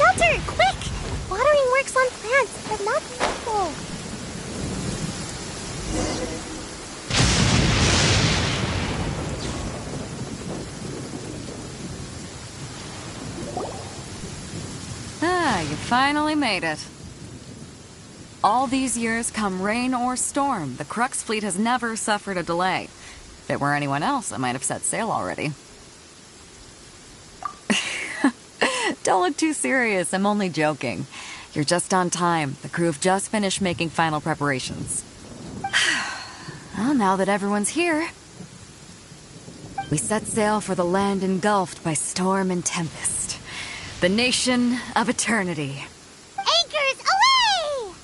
shelter! Quick! Watering works on plants, but not people. Ah, you finally made it. All these years, come rain or storm, the Crux fleet has never suffered a delay. If it were anyone else, I might have set sail already. Don't look too serious, I'm only joking. You're just on time. The crew have just finished making final preparations. Well, now that everyone's here, we set sail for the land engulfed by storm and tempest. The nation of eternity. Anchors away!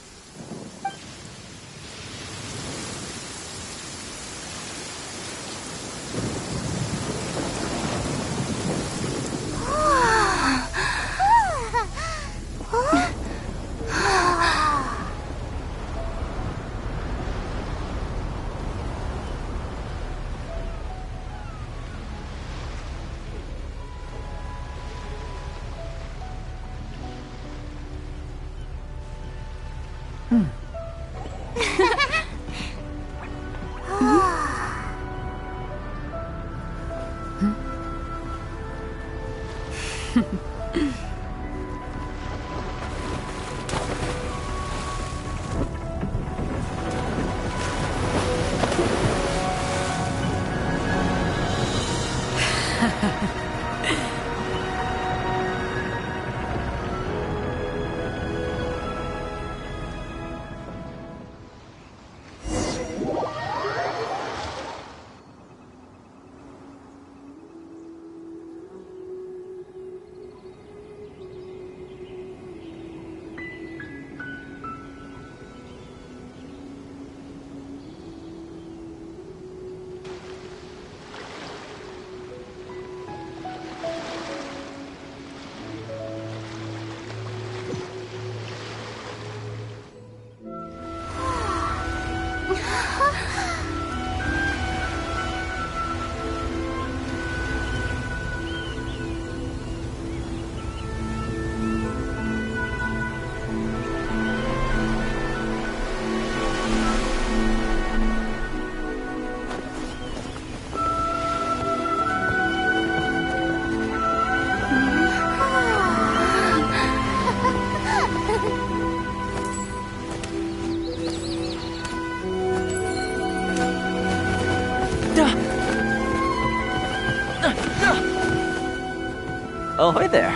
Oh, hi there.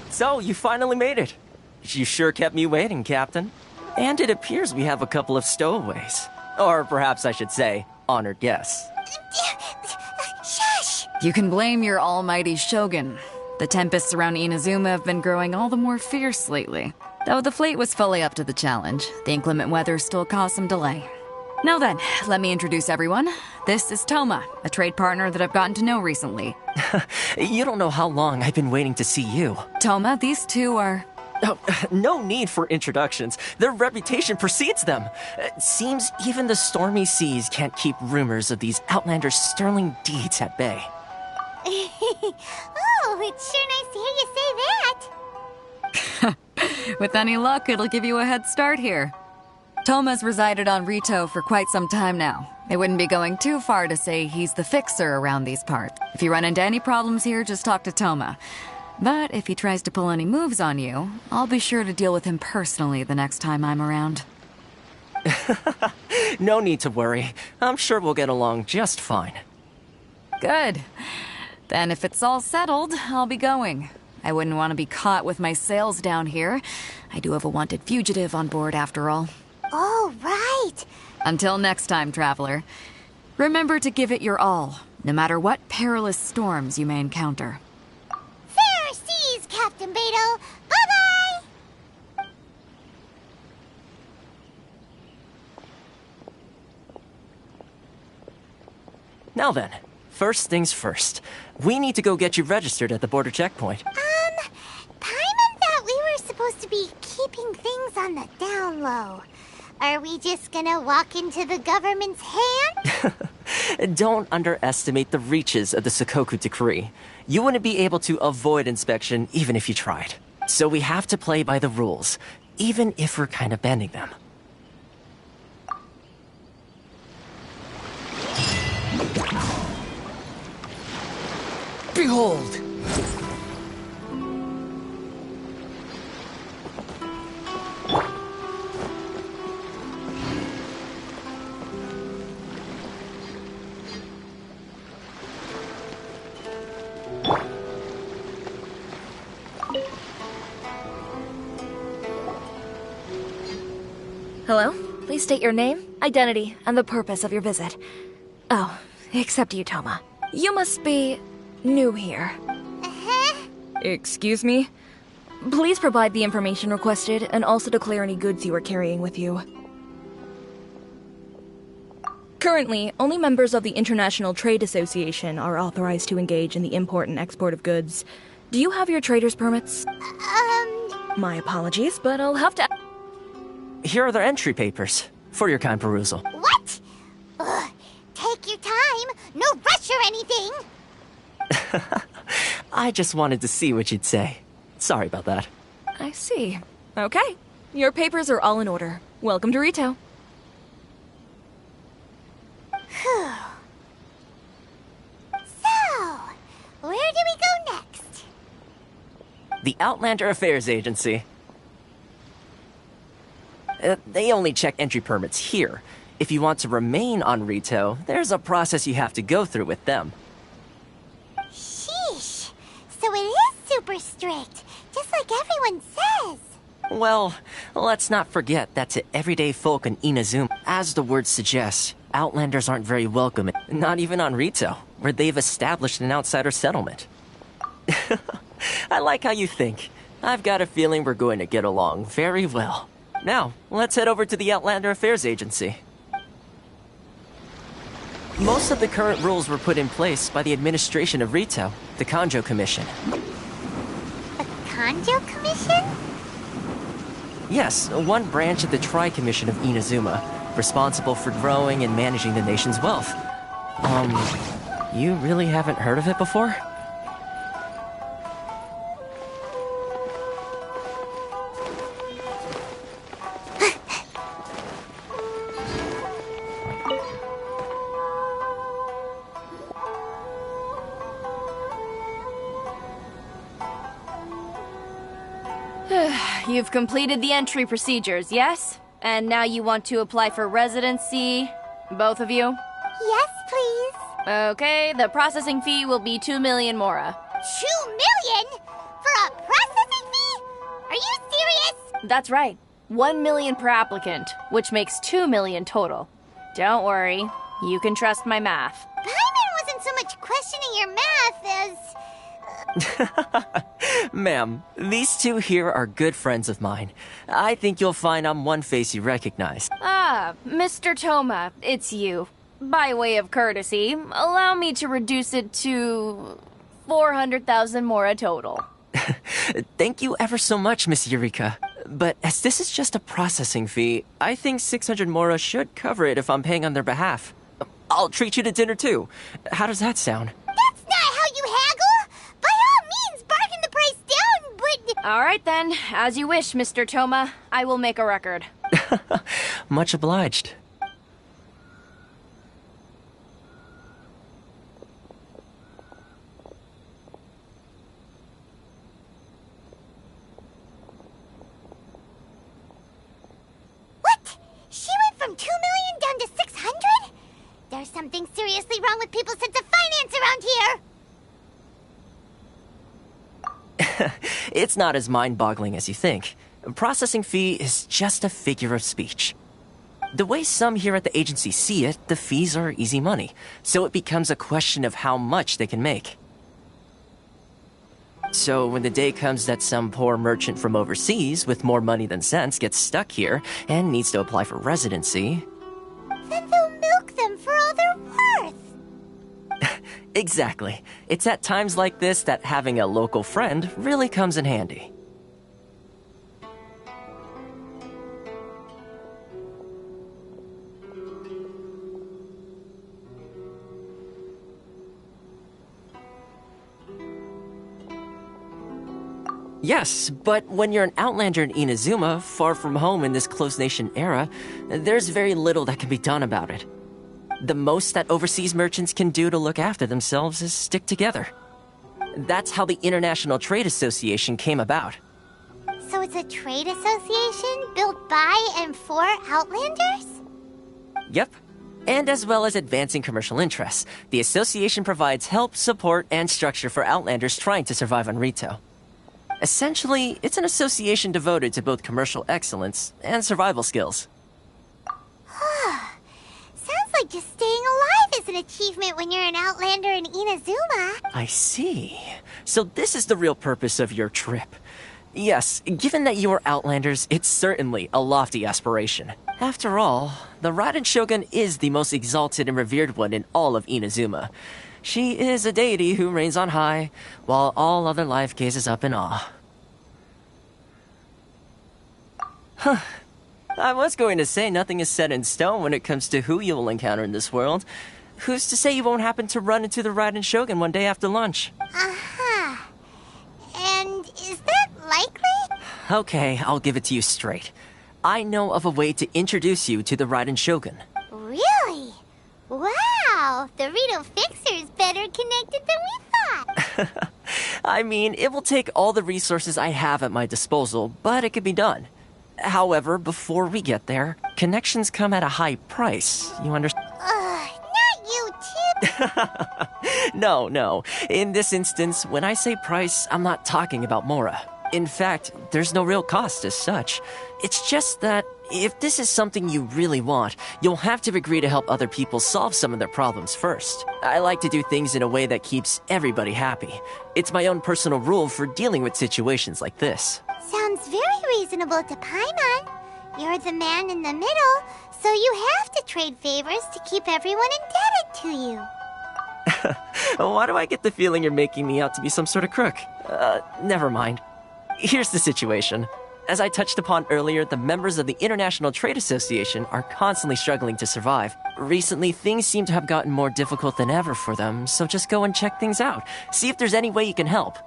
So, you finally made it. You sure kept me waiting, Captain. And it appears we have a couple of stowaways. Or perhaps I should say, honored guests. Shush! You can blame your almighty Shogun. The tempests around Inazuma have been growing all the more fierce lately. Though the fleet was fully up to the challenge, the inclement weather still caused some delay. Now then, let me introduce everyone. This is Toma, a trade partner that I've gotten to know recently. You don't know how long I've been waiting to see you. Toma, these two are... Oh, no need for introductions. Their reputation precedes them. Seems even the stormy seas can't keep rumors of these outlanders' sterling deeds at bay. Oh, it's sure nice to hear you say that. With any luck, it'll give you a head start here. Toma's resided on Rito for quite some time now. It wouldn't be going too far to say he's the fixer around these parts. If you run into any problems here, just talk to Toma. But if he tries to pull any moves on you, I'll be sure to deal with him personally the next time I'm around. No need to worry. I'm sure we'll get along just fine. Good. Then if it's all settled, I'll be going. I wouldn't want to be caught with my sails down here. I do have a wanted fugitive on board after all. Oh, right. Until next time, traveler. Remember to give it your all, no matter what perilous storms you may encounter. Fair seas, Captain Beto. Bye-bye! Now then, first things first. We need to go get you registered at the border checkpoint. Paimon thought we were supposed to be keeping things on the down low. Are we just gonna walk into the government's hand? Don't underestimate the reaches of the Sakoku Decree. You wouldn't be able to avoid inspection even if you tried. So we have to play by the rules, even if we're kind of bending them. Behold! Hello? Please state your name, identity, and the purpose of your visit. Oh, except you, Toma. You must be new here. Excuse me? Please provide the information requested and also declare any goods you are carrying with you. Currently, only members of the International Trade Association are authorized to engage in the import and export of goods. Do you have your trader's permits? My apologies, but I'll have to... Here are their entry papers, for your kind perusal. What? Ugh, take your time. No rush or anything. I just wanted to see what you'd say. Sorry about that. I see. Okay. Your papers are all in order. Welcome to Rito. Whew. So, where do we go next? The Outlander Affairs Agency. They only check entry permits here. If you want to remain on Rito, there's a process you have to go through with them. Sheesh. So it is super strict, just like everyone says. Well, let's not forget that to everyday folk in Inazuma, as the word suggests, Outlanders aren't very welcome, not even on Rito, where they've established an outsider settlement. I like how you think. I've got a feeling we're going to get along very well. Now, let's head over to the Outlander Affairs Agency. Most of the current rules were put in place by the administration of Rito, the Kanjo Commission. The Kanjo Commission? Yes, one branch of the Tri-Commission of Inazuma, responsible for growing and managing the nation's wealth. You really haven't heard of it before? You've completed the entry procedures, yes? And now you want to apply for residency? Both of you? Yes, please. Okay, the processing fee will be 2 million mora. 2 million? For a processing fee? Are you serious? That's right. 1 million per applicant, which makes 2 million total. Don't worry, you can trust my math. Paimon wasn't so much questioning your math as... Ma'am, these two here are good friends of mine. I think you'll find I'm one face you recognize. Ah, Mr. Toma, it's you. By way of courtesy, allow me to reduce it to 400,000 mora total. Thank you ever so much, Miss Eureka. But as this is just a processing fee, I think 600 mora should cover it if I'm paying on their behalf. I'll treat you to dinner too. How does that sound? That's not how you haggle! By all means, bargain the price down, but... All right then, as you wish, Mr. Toma. I will make a record. Much obliged. What? She went from 2 million down to 600? There's something seriously wrong with people's sense of finance around here! It's not as mind-boggling as you think. A processing fee is just a figure of speech. The way some here at the agency see it, the fees are easy money, so it becomes a question of how much they can make. So when the day comes that some poor merchant from overseas with more money than sense gets stuck here and needs to apply for residency... Then they'll milk them for all they're worth! Exactly. It's at times like this that having a local friend really comes in handy. Yes, but when you're an outlander in Inazuma, far from home in this closed nation era, there's very little that can be done about it. The most that overseas merchants can do to look after themselves is stick together. That's how the International Trade Association came about. So it's a trade association built by and for Outlanders? Yep. And as well as advancing commercial interests, the association provides help, support, and structure for Outlanders trying to survive on Rito. Essentially, it's an association devoted to both commercial excellence and survival skills. Sounds like just staying alive is an achievement when you're an Outlander in Inazuma. I see. So this is the real purpose of your trip. Yes, given that you are Outlanders, it's certainly a lofty aspiration. After all, the Raiden Shogun is the most exalted and revered one in all of Inazuma. She is a deity who reigns on high, while all other life gazes up in awe. I was going to say nothing is set in stone when it comes to who you will encounter in this world. Who's to say you won't happen to run into the Raiden Shogun one day after lunch? Uh-huh. And is that likely? Okay, I'll give it to you straight. I know of a way to introduce you to the Raiden Shogun. Really? Wow, the Rito Fixer is better connected than we thought. I mean, it will take all the resources I have at my disposal, but it can be done. However, before we get there, connections come at a high price, you understand? Not you too. No. In this instance, when I say price, I'm not talking about Mora. In fact, there's no real cost as such. It's just that if this is something you really want, you'll have to agree to help other people solve some of their problems first. I like to do things in a way that keeps everybody happy. It's my own personal rule for dealing with situations like this. Sounds very reasonable to Paimon. You're the man in the middle, so you have to trade favors to keep everyone indebted to you. Why do I get the feeling you're making me out to be some sort of crook? Never mind. Here's the situation. As I touched upon earlier, the members of the International Trade Association are constantly struggling to survive. Recently, things seem to have gotten more difficult than ever for them, so just go and check things out. See if there's any way you can help.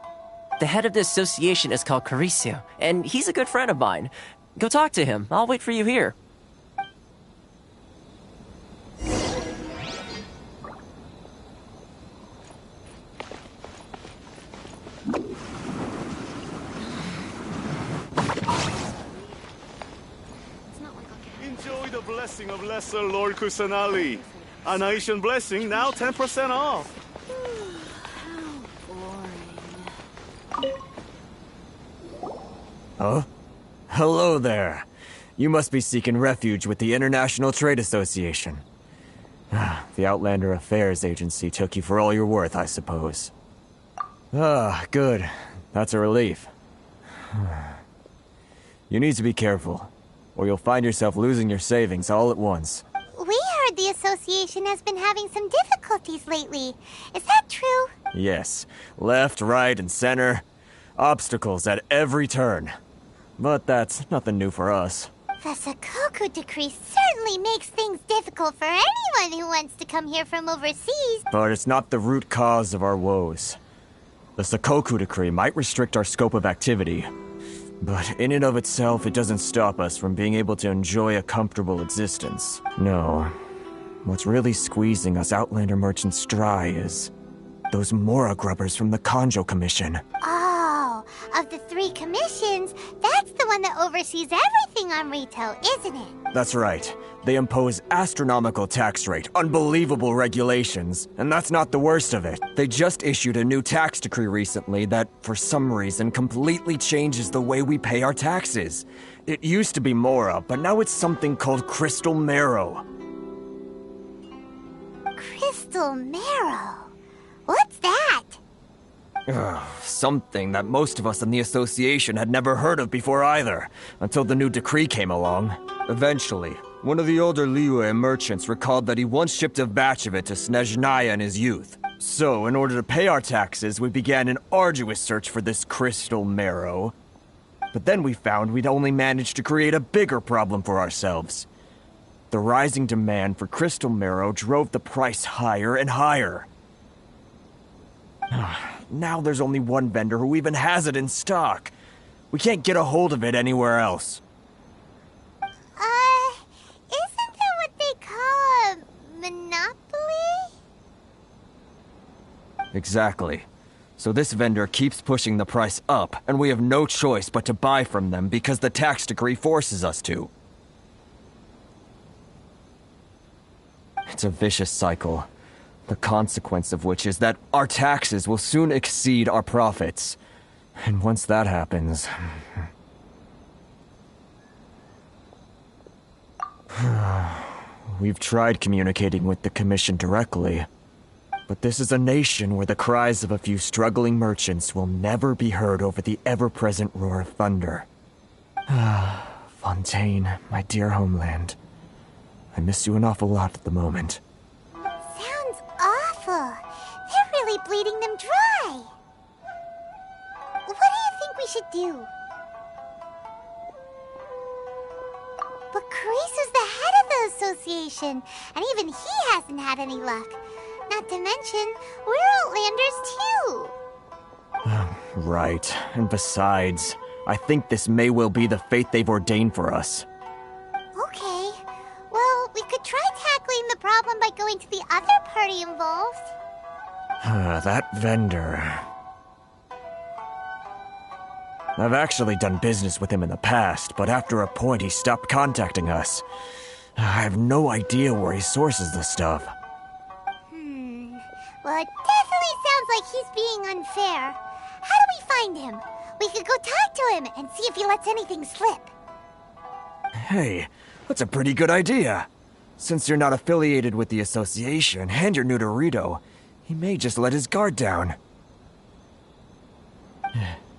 The head of the association is called Carisio, and he's a good friend of mine. Go talk to him. I'll wait for you here. Enjoy the blessing of Lesser Lord Kusanali. A nation blessing, now 10% off. Huh? Hello there. You must be seeking refuge with the International Trade Association. The Outlander Affairs Agency took you for all you're worth, I suppose. Good. That's a relief. You need to be careful, or you'll find yourself losing your savings all at once. We heard the association has been having some difficulties lately. Is that true? Yes. Left, right, and center. Obstacles at every turn. But that's nothing new for us. The Sakoku decree certainly makes things difficult for anyone who wants to come here from overseas. But it's not the root cause of our woes. The Sakoku decree might restrict our scope of activity, but in and of itself, it doesn't stop us from being able to enjoy a comfortable existence. No. What's really squeezing us Outlander merchants dry is those Mora grubbers from the Kanjo Commission. Oh, of the 3 commissions, that's the one that oversees everything on Rito, isn't it? That's right. They impose astronomical tax rate, unbelievable regulations, and that's not the worst of it. They just issued a new tax decree recently that, for some reason, completely changes the way we pay our taxes. It used to be Mora, but now it's something called Crystal Marrow. Crystal Marrow? What's that? Something that most of us in the association had never heard of before either, until the new decree came along. Eventually, one of the older Liyue merchants recalled that he once shipped a batch of it to Snezhnaya in his youth. So, in order to pay our taxes, we began an arduous search for this crystal marrow. But then we found we'd only managed to create a bigger problem for ourselves. The rising demand for crystal marrow drove the price higher and higher. Now there's only one vendor who even has it in stock. We can't get a hold of it anywhere else. Isn't that what they call a monopoly? Exactly. So this vendor keeps pushing the price up, and we have no choice but to buy from them because the tax decree forces us to. It's a vicious cycle, the consequence of which is that our taxes will soon exceed our profits. And once that happens... We've tried communicating with the Commission directly, but this is a nation where the cries of a few struggling merchants will never be heard over the ever-present roar of thunder. Fontaine, my dear homeland. I miss you an awful lot at the moment. Sounds awful. They're really bleeding them dry. What do you think we should do? But Carice is the head of the association, and even he hasn't had any luck. Not to mention, we're Outlanders too. Right, and besides, I think this may well be the fate they've ordained for us. Okay, well, we could try tackling the problem by going to the other party involved. That vendor... I've actually done business with him in the past, but after a point he stopped contacting us. I have no idea where he sources the stuff. Well, it definitely sounds like he's being unfair. How do we find him? We could go talk to him and see if he lets anything slip. Hey, that's a pretty good idea. Since you're not affiliated with the association and you're new to Rito, he may just let his guard down.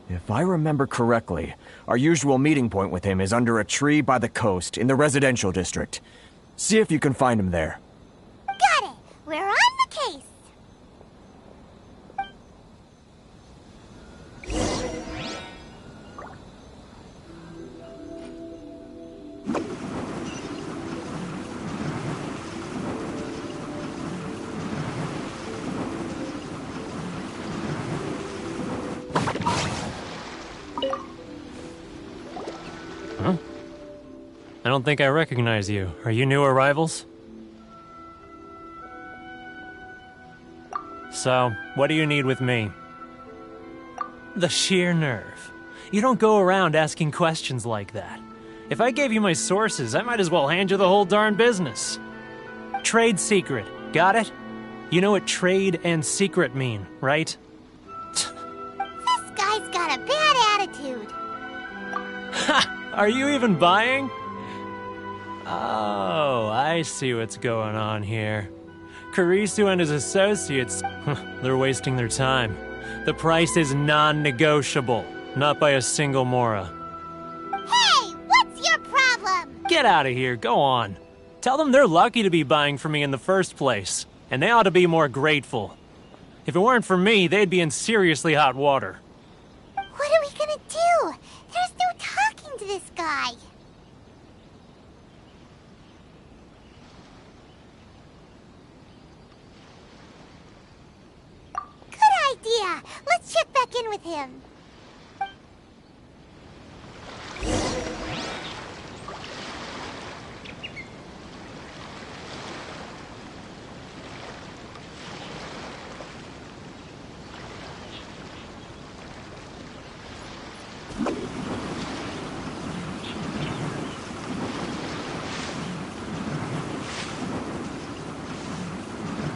If I remember correctly, our usual meeting point with him is under a tree by the coast in the residential district. See if you can find him there. Got it! We're on the case! Huh? I don't think I recognize you. Are you new arrivals? So, what do you need with me? The sheer nerve. You don't go around asking questions like that. If I gave you my sources, I might as well hand you the whole darn business. Trade secret, got it? You know what trade and secret mean, right? This guy's got a bad attitude. Ha! Are you even buying? Oh, I see what's going on here. Karisu and his associates, they're wasting their time. The price is non-negotiable, not by a single Mora. Hey, what's your problem? Get out of here, go on. Tell them they're lucky to be buying from me in the first place, and they ought to be more grateful. If it weren't for me, they'd be in seriously hot water. What are we gonna do? There's no talking to this guy. Good idea. Let's check back in with him.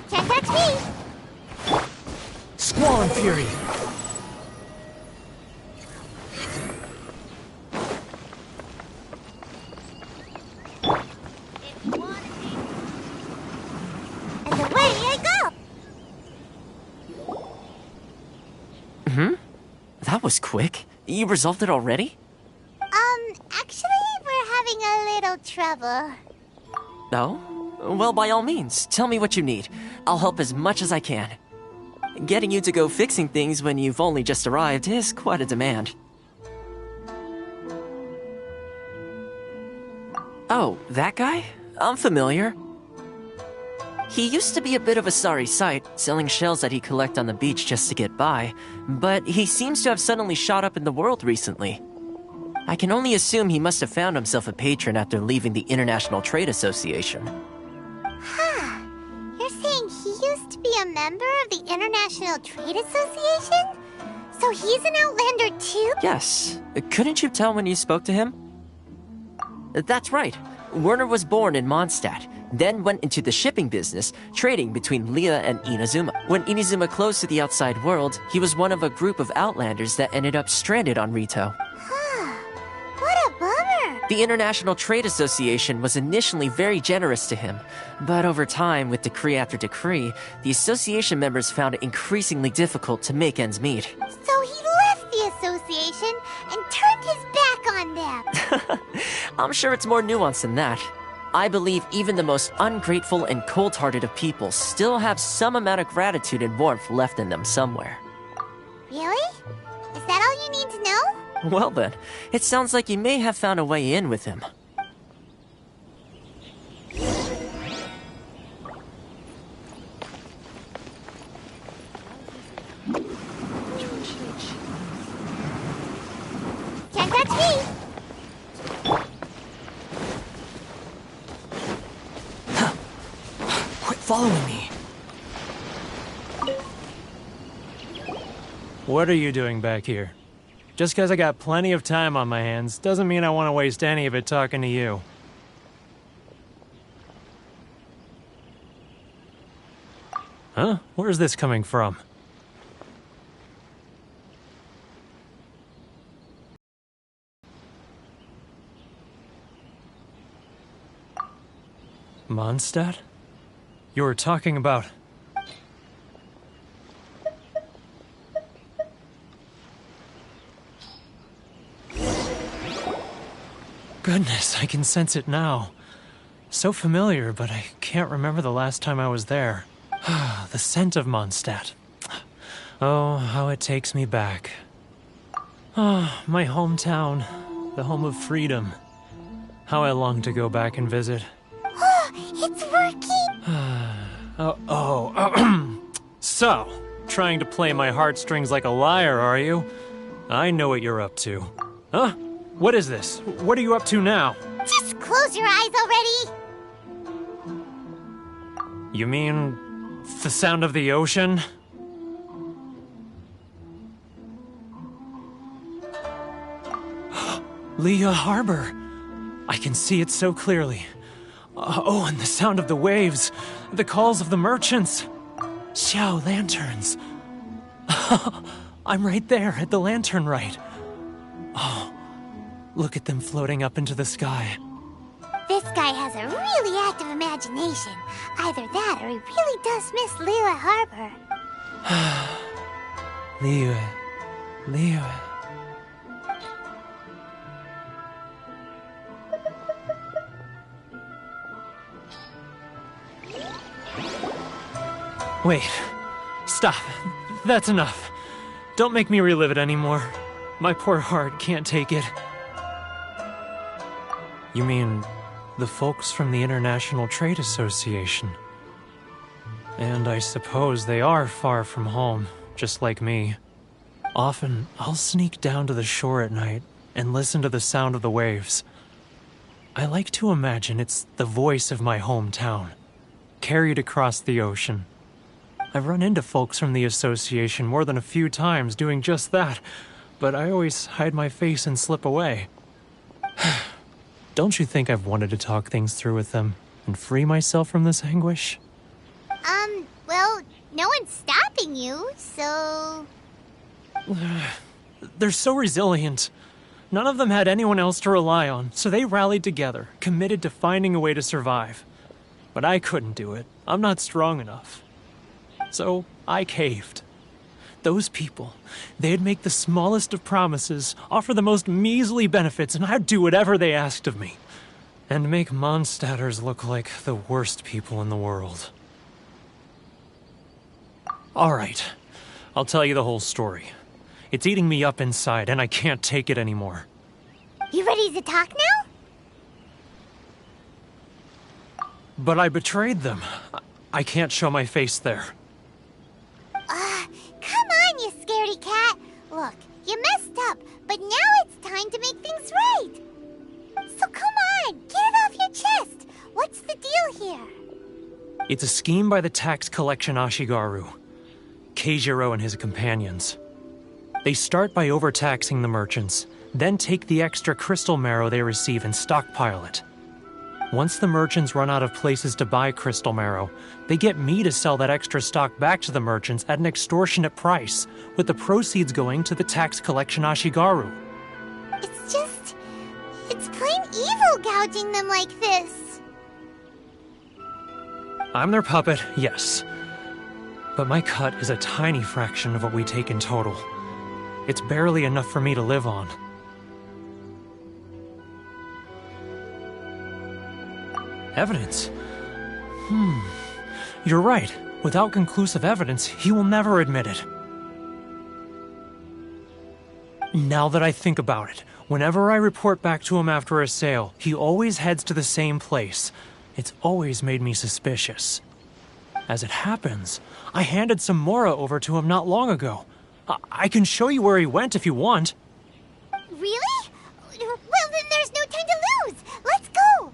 Can't touch me. Squall Fury! And away I go. That was quick. You resolved it already? Actually, we're having a little trouble. No? Well, by all means, tell me what you need. I'll help as much as I can. Getting you to go fixing things when you've only just arrived is quite a demand. Oh, that guy? I'm familiar. He used to be a bit of a sorry sight, selling shells that he'd collect on the beach just to get by, but he seems to have suddenly shot up in the world recently. I can only assume he must have found himself a patron after leaving the International Trade Association. Huh. You're saying he used to be a member of the International Trade Association? So he's an Outlander too? Yes. Couldn't you tell when you spoke to him? That's right. Werner was born in Mondstadt, then went into the shipping business, trading between Leah and Inazuma. When Inazuma closed to the outside world, he was one of a group of Outlanders that ended up stranded on Rito. What a bummer! The International Trade Association was initially very generous to him, but over time, with decree after decree, the association members found it increasingly difficult to make ends meet. So he left the association and turned his back on them. I'm sure it's more nuanced than that. I believe even the most ungrateful and cold-hearted of people still have some amount of gratitude and warmth left in them somewhere. Really? Is that all you need to know? Well then, it sounds like you may have found a way in with him. Can't touch me! Quit following me. What are you doing back here? Just because I got plenty of time on my hands doesn't mean I want to waste any of it talking to you. Huh? Where's this coming from? Mondstadt? You were talking about... Goodness, I can sense it now. So familiar, but I can't remember the last time I was there. The scent of Mondstadt. Oh, how it takes me back. Oh, my hometown. The home of freedom. How I long to go back and visit. It's working! So, trying to play my heartstrings like a liar, are you? I know what you're up to. Huh? What is this? What are you up to now? Just close your eyes already! You mean the sound of the ocean? Leah Harbor. I can see it so clearly. Oh, and the sound of the waves. The calls of the merchants. Xiao lanterns. I'm right there at the lantern right. Oh, look at them floating up into the sky. This guy has a really active imagination. Either that or he really does miss Liyue Harbor. Liyue. Wait. Stop. That's enough. Don't make me relive it anymore. My poor heart can't take it. You mean the folks from the International Trade Association? And I suppose they are far from home, just like me. Often, I'll sneak down to the shore at night and listen to the sound of the waves. I like to imagine it's the voice of my hometown, carried across the ocean. I've run into folks from the association more than a few times doing just that, but I always hide my face and slip away. Don't you think I've wanted to talk things through with them and free myself from this anguish? Well, no one's stopping you, so... They're so resilient. None of them had anyone else to rely on, so they rallied together, committed to finding a way to survive. But I couldn't do it. I'm not strong enough. So I caved. Those people, they'd make the smallest of promises, offer the most measly benefits, and I'd do whatever they asked of me. And make Mondstadters look like the worst people in the world. All right, I'll tell you the whole story. It's eating me up inside, and I can't take it anymore. You ready to talk now? But I betrayed them. I can't show my face there. Come on, you scaredy cat. Look, You messed up, but now it's time to make things right. So come on, get it off your chest. What's the deal here? It's a scheme by the tax collection Ashigaru, Keijiro and his companions. They start by overtaxing the merchants, then take the extra crystal marrow they receive and stockpile it. Once the merchants run out of places to buy crystal marrow, they get me to sell that extra stock back to the merchants at an extortionate price, with the proceeds going to the tax collection Ashigaru. It's plain evil gouging them like this. I'm their puppet, yes. But my cut is a tiny fraction of what we take in total. It's barely enough for me to live on. Evidence? You're right. Without conclusive evidence, he will never admit it. Now that I think about it, whenever I report back to him after a sale, he always heads to the same place. It's always made me suspicious. As it happens, I handed some Mora over to him not long ago. I can show you where he went if you want. Really? Well, then there's no time to lose. Let's go.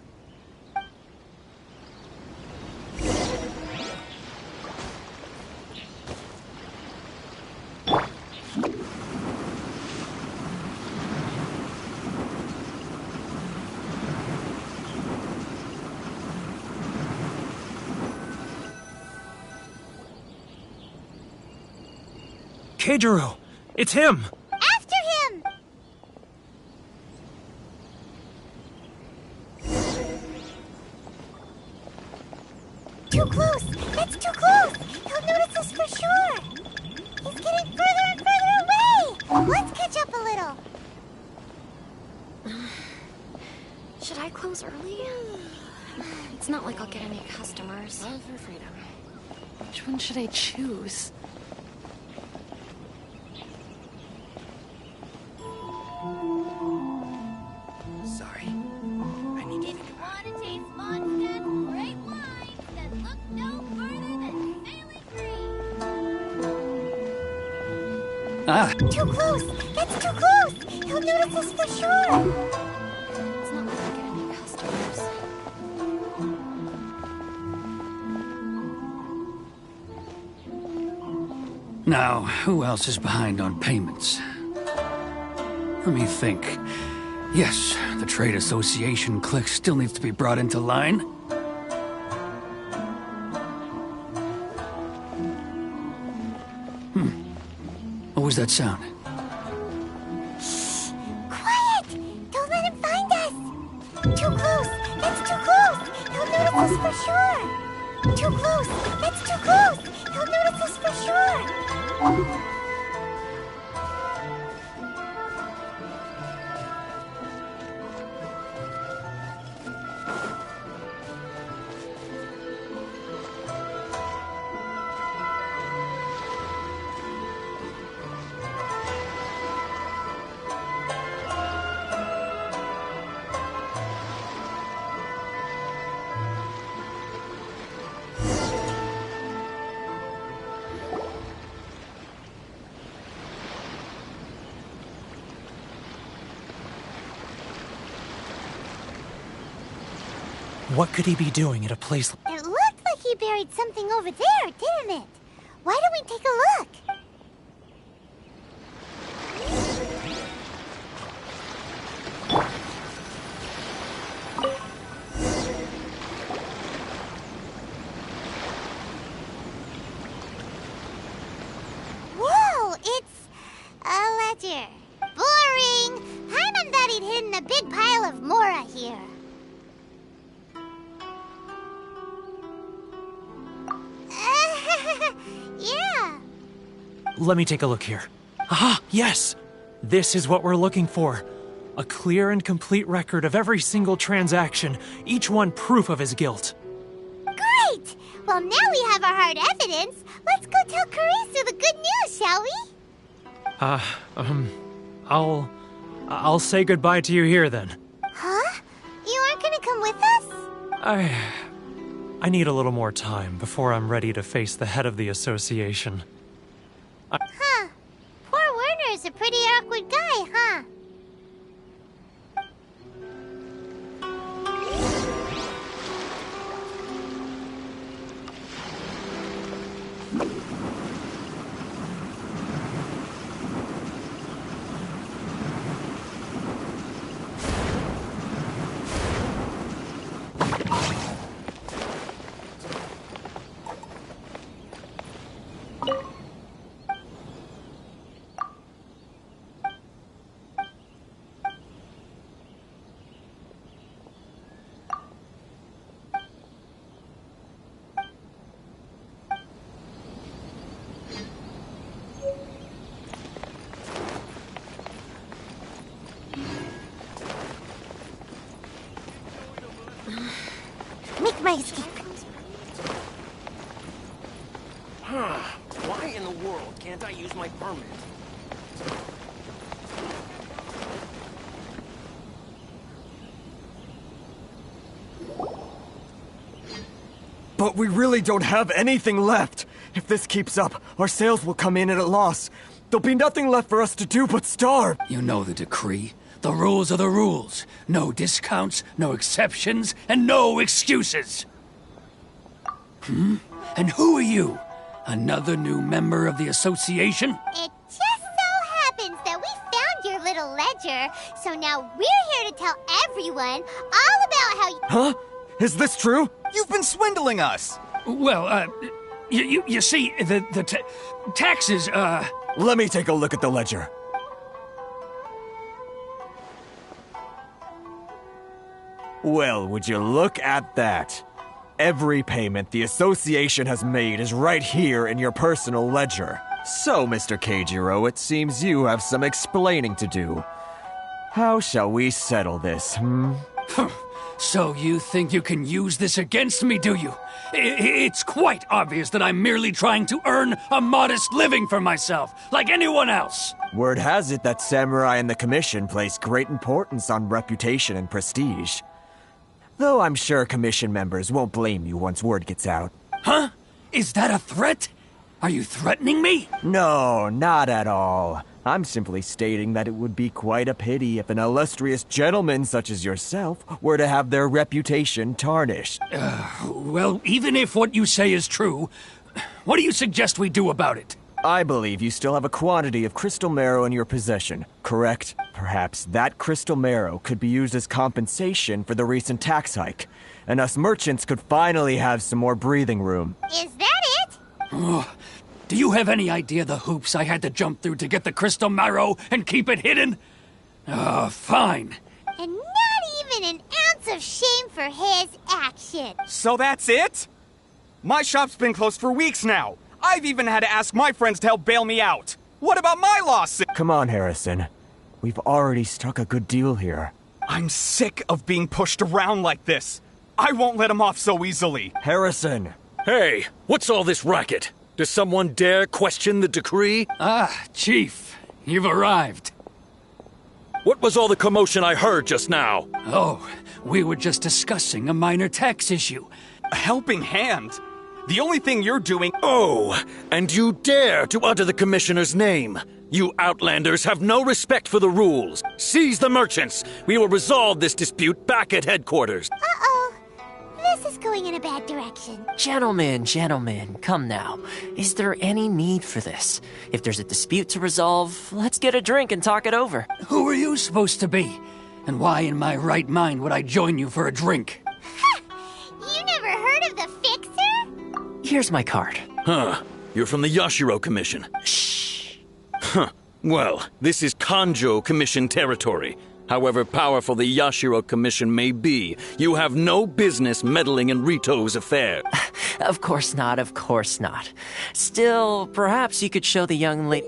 Keijiro! It's him! After him! Too close! That's too close! He'll notice us for sure! He's getting further and further away! Let's catch up a little! Should I close early? It's not like I'll get any customers. Love for freedom. Which one should I choose? Sorry. I need to If you want to taste Mondstadt great wine, then look no further than Sailing Green. Too close! That's too close! He'll notice us for sure! It's not like I'll get any customers. Now, who else is behind on payments? Let me think. Yes, the Trade Association clique still needs to be brought into line. What was that sound? Shh! Quiet! Don't let him find us! Too close! That's too close! He'll notice us for sure! Too close! That's too close! He'll notice us for sure! What could he be doing at a place It looked like he buried something over there, didn't it? Why don't we take a look? Whoa, it's a ledger. Boring! Hyman thought he'd hidden a big pile of Mora here. Yeah. Let me take a look here. Aha! Yes! This is what we're looking for. A clear and complete record of every single transaction, each one proof of his guilt. Great! Well, now we have our hard evidence. Let's go tell Karisu the good news, shall we? I'll say goodbye to you here then. Huh? You aren't gonna come with us? I need a little more time before I'm ready to face the head of the association. Huh. Poor Werner Ledger's a pretty awkward guy, huh? Make my escape. Why in the world can't I use my permit? But we really don't have anything left. If this keeps up, our sales will come in at a loss. There'll be nothing left for us to do but starve. You know the decree. The rules are the rules. No discounts, no exceptions, and no excuses. And who are you? Another new member of the association? It just so happens that we found your little ledger, so now we're here to tell everyone all about how you... Huh? Is this true? You've been swindling us! Well, you see, the taxes, Let me take a look at the ledger. Well, would you look at that? Every payment the association has made is right here in your personal ledger. So, Mr. Keijiro, it seems you have some explaining to do. How shall we settle this, So you think you can use this against me, do you? It's quite obvious that I'm merely trying to earn a modest living for myself, like anyone else. Word has it that Samurai and the Commission place great importance on reputation and prestige. Though I'm sure Commission members won't blame you once word gets out. Huh? Is that a threat? Are you threatening me? No, not at all. I'm simply stating that it would be quite a pity if an illustrious gentleman such as yourself were to have their reputation tarnished. Well, even if what you say is true, what do you suggest we do about it? I believe you still have a quantity of crystal marrow in your possession, correct? Perhaps that crystal marrow could be used as compensation for the recent tax hike, and us merchants could finally have some more breathing room. Is that it? Do you have any idea the hoops I had to jump through to get the crystal marrow and keep it hidden? Fine. And not even an ounce of shame for his action. So that's it? My shop's been closed for weeks now. I've even had to ask my friends to help bail me out. What about my lawsuit? Come on, Harrison. We've already struck a good deal here. I'm sick of being pushed around like this. I won't let him off so easily. Harrison! Hey, what's all this racket? Does someone dare question the decree? Chief, you've arrived. What was all the commotion I heard just now? Oh, we were just discussing a minor tax issue. A helping hand? The only thing you're doing... Oh, and you dare to utter the Commissioner's name. You Outlanders have no respect for the rules. Seize the merchants. We will resolve this dispute back at headquarters. Uh-oh. This is going in a bad direction. Gentlemen, come now. Is there any need for this? If there's a dispute to resolve, let's get a drink and talk it over. Who are you supposed to be? And why in my right mind would I join you for a drink? You never heard of the Fixer? Here's my card. Huh. You're from the Yashiro Commission. Shh. Huh. Well, this is Kanjo Commission territory. However powerful the Yashiro Commission may be, you have no business meddling in Rito's affair. Of course not. Still, perhaps you could show the young lady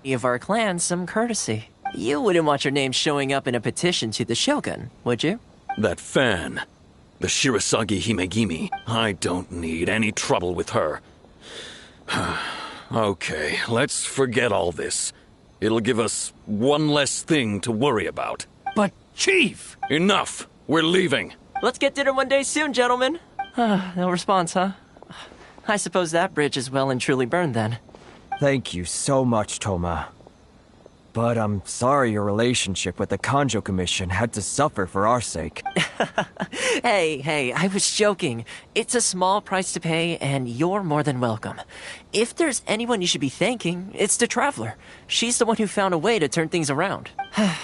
of our clan some courtesy. You wouldn't want your name showing up in a petition to the Shogun, would you? That fan, the Shirasagi Himegimi, I don't need any trouble with her. Okay, let's forget all this. It'll give us one less thing to worry about. But, Chief! Enough! We're leaving. Let's get dinner one day soon, gentlemen. No response, huh? I suppose that bridge is well and truly burned then. Thank you so much, Toma. But I'm sorry your relationship with the Kanjo Commission had to suffer for our sake. Hey, I was joking. It's a small price to pay, and you're more than welcome. If there's anyone you should be thanking, it's the Traveler. She's the one who found a way to turn things around.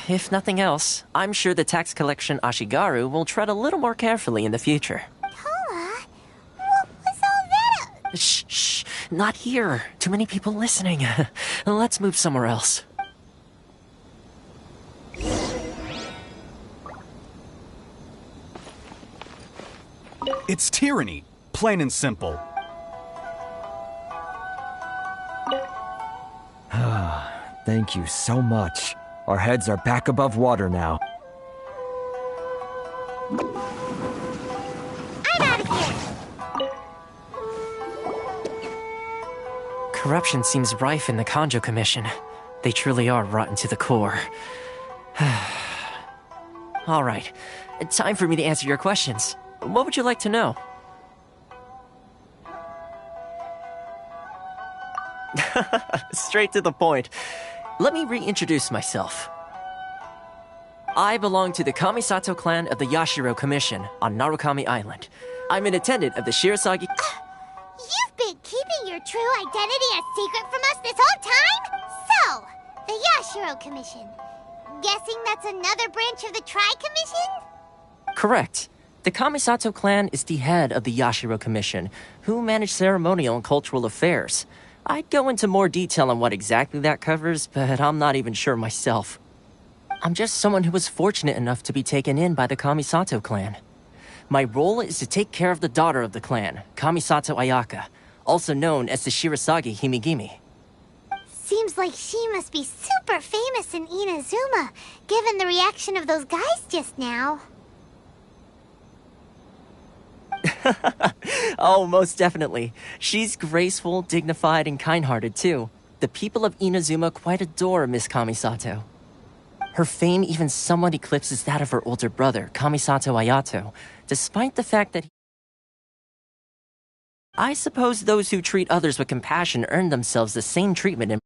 If nothing else, I'm sure the tax collection Ashigaru will tread a little more carefully in the future. Toma, what was all that? Shh, not here. Too many people listening. Let's move somewhere else. It's tyranny, plain and simple. Thank you so much. Our heads are back above water now. I'm out of here! Corruption seems rife in the Kanjo Commission. They truly are rotten to the core. All right, time for me to answer your questions. What would you like to know? Straight to the point. Let me reintroduce myself. I belong to the Kamisato clan of the Yashiro Commission on Narukami Island. I'm an attendant of the Shirasagi... You've been keeping your true identity a secret from us this whole time? So, the Yashiro Commission. Guessing that's another branch of the Tri-Commission? Correct. The Kamisato clan is the head of the Yashiro Commission, who manage ceremonial and cultural affairs. I'd go into more detail on what exactly that covers, but I'm not even sure myself. I'm just someone who was fortunate enough to be taken in by the Kamisato clan. My role is to take care of the daughter of the clan, Kamisato Ayaka, also known as the Shirasagi Himigimi. Seems like she must be super famous in Inazuma, given the reaction of those guys just now. Oh, most definitely. She's graceful, dignified, and kind-hearted, too. The people of Inazuma quite adore Miss Kamisato. Her fame even somewhat eclipses that of her older brother, Kamisato Ayato, despite the fact that I suppose those who treat others with compassion earn themselves the same treatment, and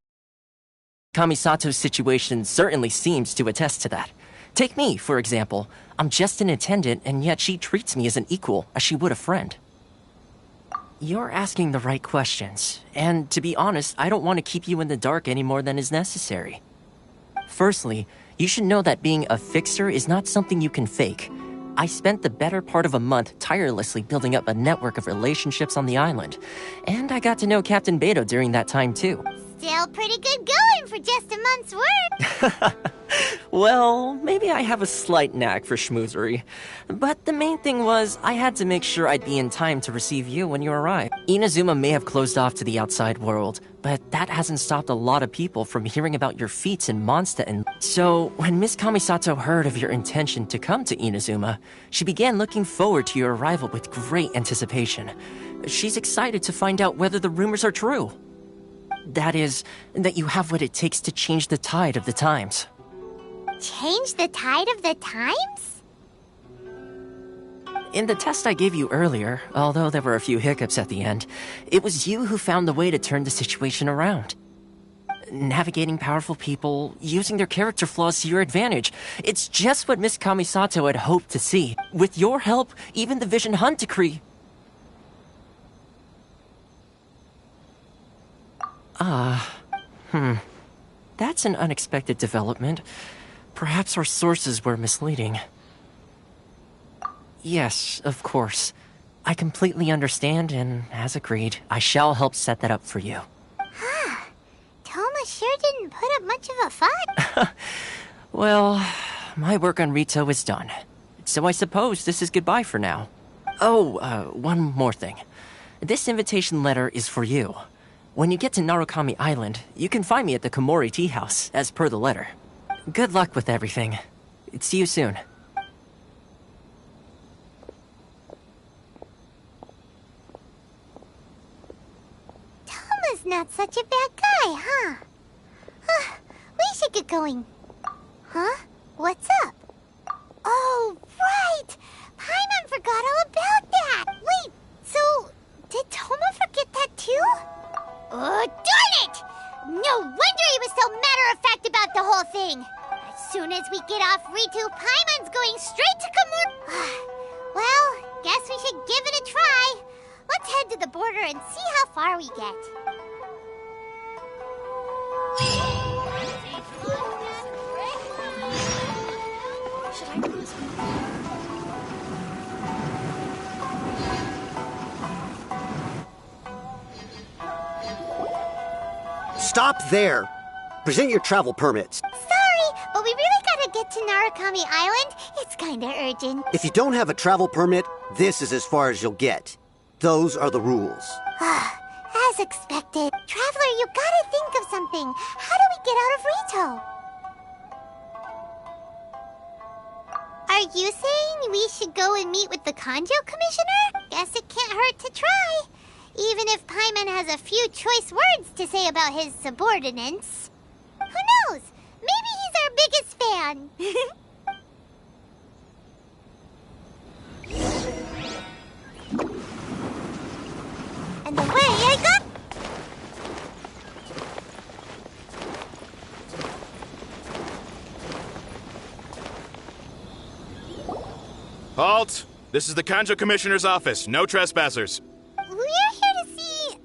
Kamisato's situation certainly seems to attest to that. Take me, for example. I'm just an attendant, and yet she treats me as an equal, as she would a friend. You're asking the right questions, and to be honest, I don't want to keep you in the dark any more than is necessary. Firstly, you should know that being a fixer is not something you can fake. I spent the better part of a month tirelessly building up a network of relationships on the island, and I got to know Captain Beto during that time too. Still pretty good going for just a month's work. Well, maybe I have a slight knack for schmoozery. But the main thing was, I had to make sure I'd be in time to receive you when you arrived. Inazuma may have closed off to the outside world, but that hasn't stopped a lot of people from hearing about your feats in Mondstadt. And so, when Miss Kamisato heard of your intention to come to Inazuma, she began looking forward to your arrival with great anticipation. She's excited to find out whether the rumors are true. That is, that you have what it takes to change the tide of the times. Change the tide of the times? In the test I gave you earlier, although there were a few hiccups at the end, it was you who found the way to turn the situation around. Navigating powerful people, using their character flaws to your advantage. It's just what Miss Kamisato had hoped to see. With your help, even the Vision Hunt decree... That's an unexpected development. Perhaps our sources were misleading. Yes, of course. I completely understand, and as agreed, I shall help set that up for you. Toma sure didn't put up much of a fight. Well, my work on Rito is done. So I suppose this is goodbye for now. Oh, one more thing. This invitation letter is for you. When you get to Narukami Island, you can find me at the Komori Tea House, as per the letter. Good luck with everything. See you soon. Toma's not such a bad guy, huh? We should get going. Huh? What's up? Oh, right! Paimon forgot all about that! Wait, so... did Toma forget that too? Oh, darn it! No wonder he was so matter-of-fact about the whole thing. As soon as we get off Ritu, Paimon's going straight to Kamur. Well, guess we should give it a try. Let's head to the border and see how far we get. Should I close? Stop there! Present your travel permits. Sorry, but we really gotta get to Narukami Island. It's kinda urgent. If you don't have a travel permit, this is as far as you'll get. Those are the rules. As expected. Traveler, you gotta think of something. How do we get out of Rito? Are you saying we should go and meet with the Kanjo Commissioner? Guess it can't hurt to try. Even if Paimon has a few choice words to say about his subordinates. Who knows? Maybe he's our biggest fan. And away I go! Halt! This is the Kanjo Commissioner's office. No trespassers. We're here to see,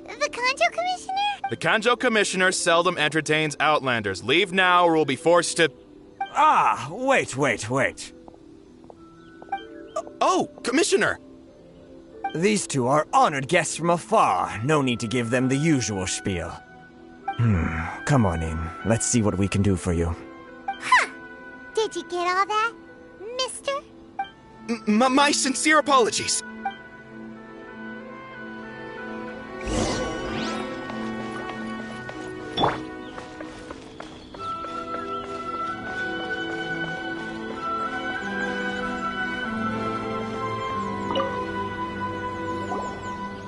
the Kanjo Commissioner? The Kanjo Commissioner seldom entertains Outlanders. Leave now or we'll be forced to... Ah, wait. Oh, Commissioner! These two are honored guests from afar. No need to give them the usual spiel. Come on in. Let's see what we can do for you. Huh! Did you get all that, mister? My sincere apologies.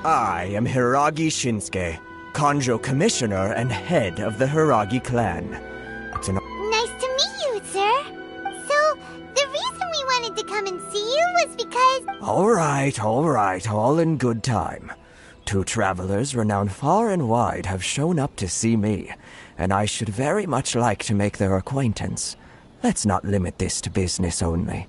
I am Hiragi Shinsuke, Kanjo Commissioner and head of the Hiragi clan. It's an... Nice to meet you, sir. So, the reason we wanted to come and see you was because... All right, all in good time. Two travelers renowned far and wide have shown up to see me, and I should very much like to make their acquaintance. Let's not limit this to business only.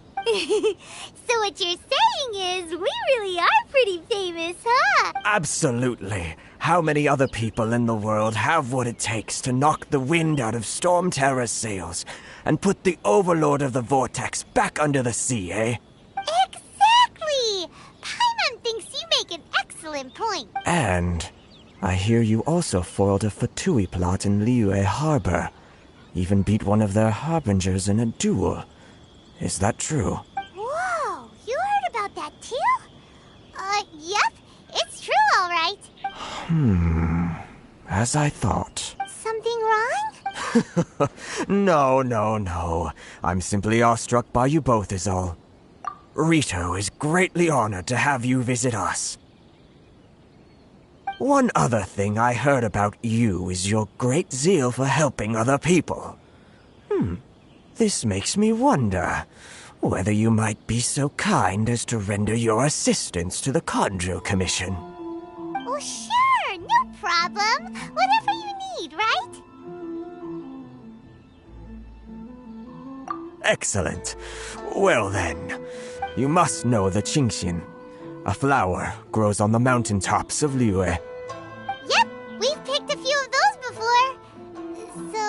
So what you're saying is, we really are pretty famous, huh? Absolutely. How many other people in the world have what it takes to knock the wind out of Storm Terror's sails and put the Overlord of the Vortex back under the sea, eh? Exactly! Paimon thinks you make an excellent point. And I hear you also foiled a Fatui plot in Liyue Harbor. Even beat one of their harbingers in a duel. Is that true? Whoa, you heard about that too? Yep, it's true, all right. As I thought. Something wrong? No. I'm simply awestruck by you both is all. Rito is greatly honored to have you visit us. One other thing I heard about you is your great zeal for helping other people. This makes me wonder whether you might be so kind as to render your assistance to the Kanjo Commission. Oh, sure, no problem. Whatever you need, right? Excellent. Well then, you must know the Genshin. A flower grows on the mountaintops of Liyue. Yep, we've picked a few of those before. So,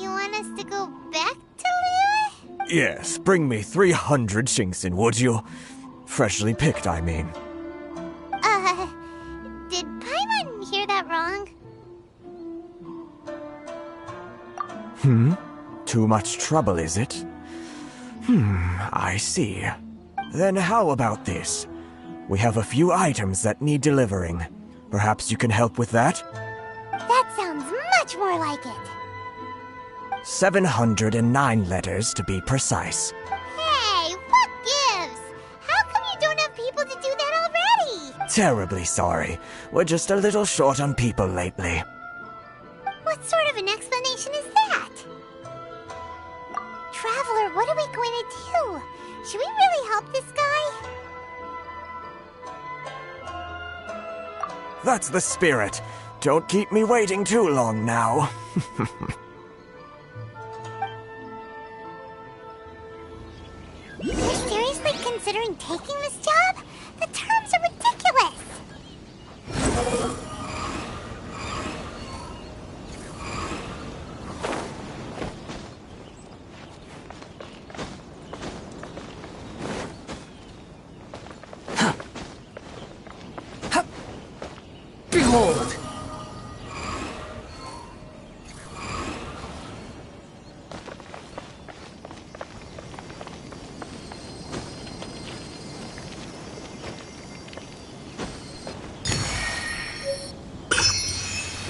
you want us to go back to Liyue? Yes, bring me 300 Genshin, would you? Freshly picked, I mean. Did Paimon hear that wrong? Too much trouble, is it? I see. Then how about this? We have a few items that need delivering. Perhaps you can help with that? That sounds much more like it. 709 letters to be precise. Hey, what gives? How come you don't have people to do that already? Terribly sorry. We're just a little short on people lately. What sort of an explanation is that? Traveler, what are we going to do? Should we really help this guy? That's the spirit. Don't keep me waiting too long now. You're seriously considering taking this job? The terms are ridiculous! Behold!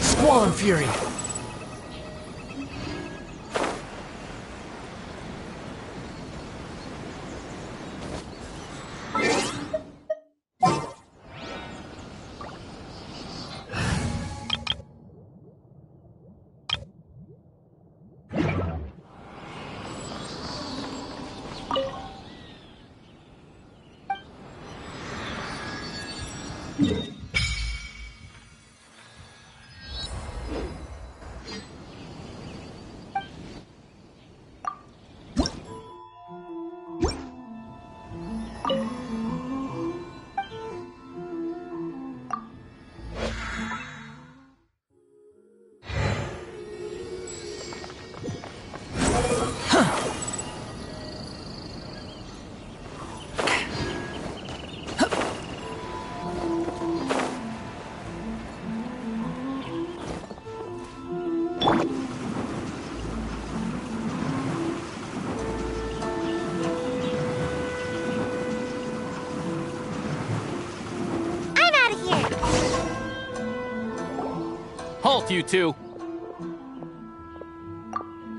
Squall Fury! Halt, you two!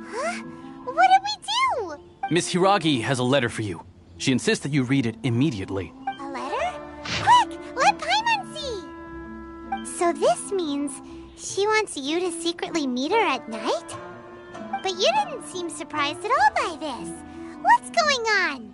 Huh? What did we do? Miss Hiragi has a letter for you. She insists that you read it immediately. A letter? Quick! Let Paimon see! So this means she wants you to secretly meet her at night? But you didn't seem surprised at all by this. What's going on?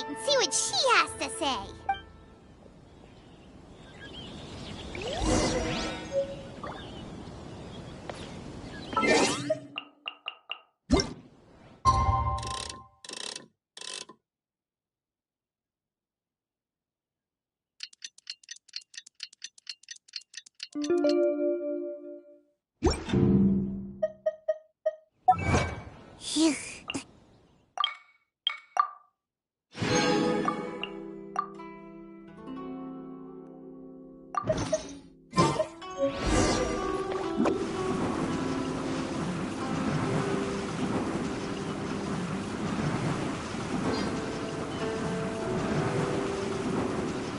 And see what she has to say. Phew.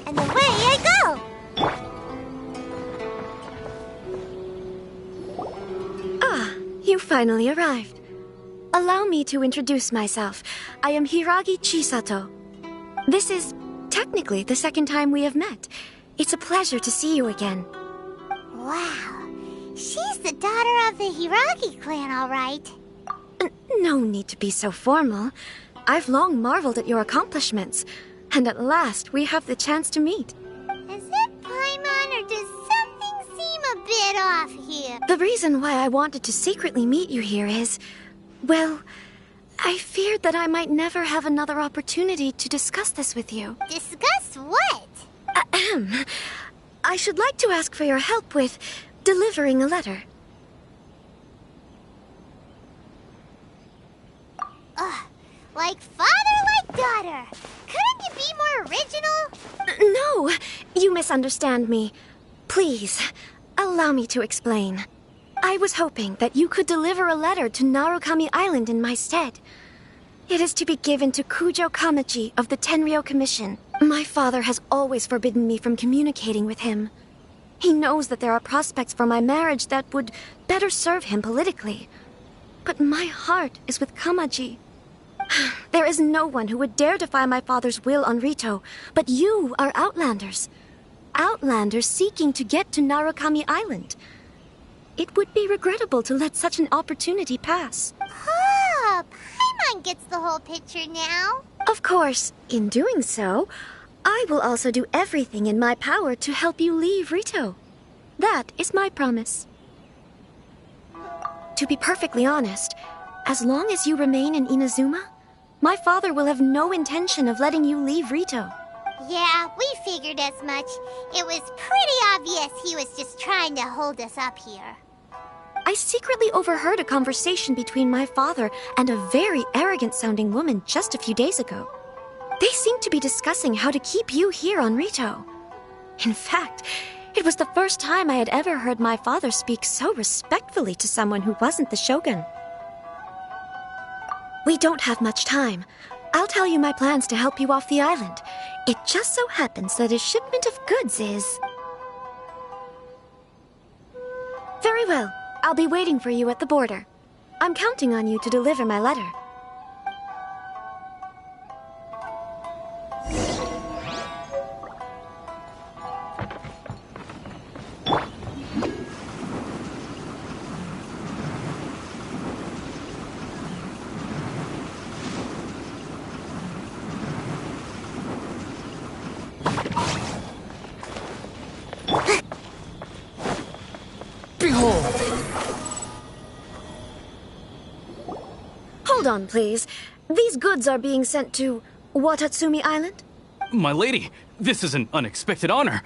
And away I go! Ah, you finally arrived. Allow me to introduce myself. I am Hiragi Chisato. This is technically the second time we have met. It's a pleasure to see you again. Wow, she's the daughter of the Hiragi clan, all right. No need to be so formal. I've long marveled at your accomplishments, and at last we have the chance to meet. Is it Paimon, or does something seem a bit off here? The reason why I wanted to secretly meet you here is, well, I feared that I might never have another opportunity to discuss this with you. Discuss what? Ahem. I should like to ask for your help with delivering a letter. Like father, like daughter. Couldn't you be more original? No, you misunderstand me. Please, allow me to explain. I was hoping that you could deliver a letter to Narukami Island in my stead. It is to be given to Kujo Kamachi of the Tenryou Commission. My father has always forbidden me from communicating with him. He knows that there are prospects for my marriage that would better serve him politically. But my heart is with Kamaji. There is no one who would dare defy my father's will on Rito, but you are Outlanders. Outlanders seeking to get to Narukami Island. It would be regrettable to let such an opportunity pass. Oh, Paimon gets the whole picture now. Of course, in doing so, I will also do everything in my power to help you leave Rito. That is my promise. To be perfectly honest, as long as you remain in Inazuma, my father will have no intention of letting you leave Rito. Yeah, we figured as much. It was pretty obvious he was just trying to hold us up here. I secretly overheard a conversation between my father and a very arrogant-sounding woman just a few days ago. They seemed to be discussing how to keep you here on Rito. In fact, it was the first time I had ever heard my father speak so respectfully to someone who wasn't the Shogun. We don't have much time. I'll tell you my plans to help you off the island. It just so happens that a shipment of goods is... Very well. I'll be waiting for you at the border. I'm counting on you to deliver my letter. Hold on, please. These goods are being sent to Watatsumi Island? My lady, this is an unexpected honor.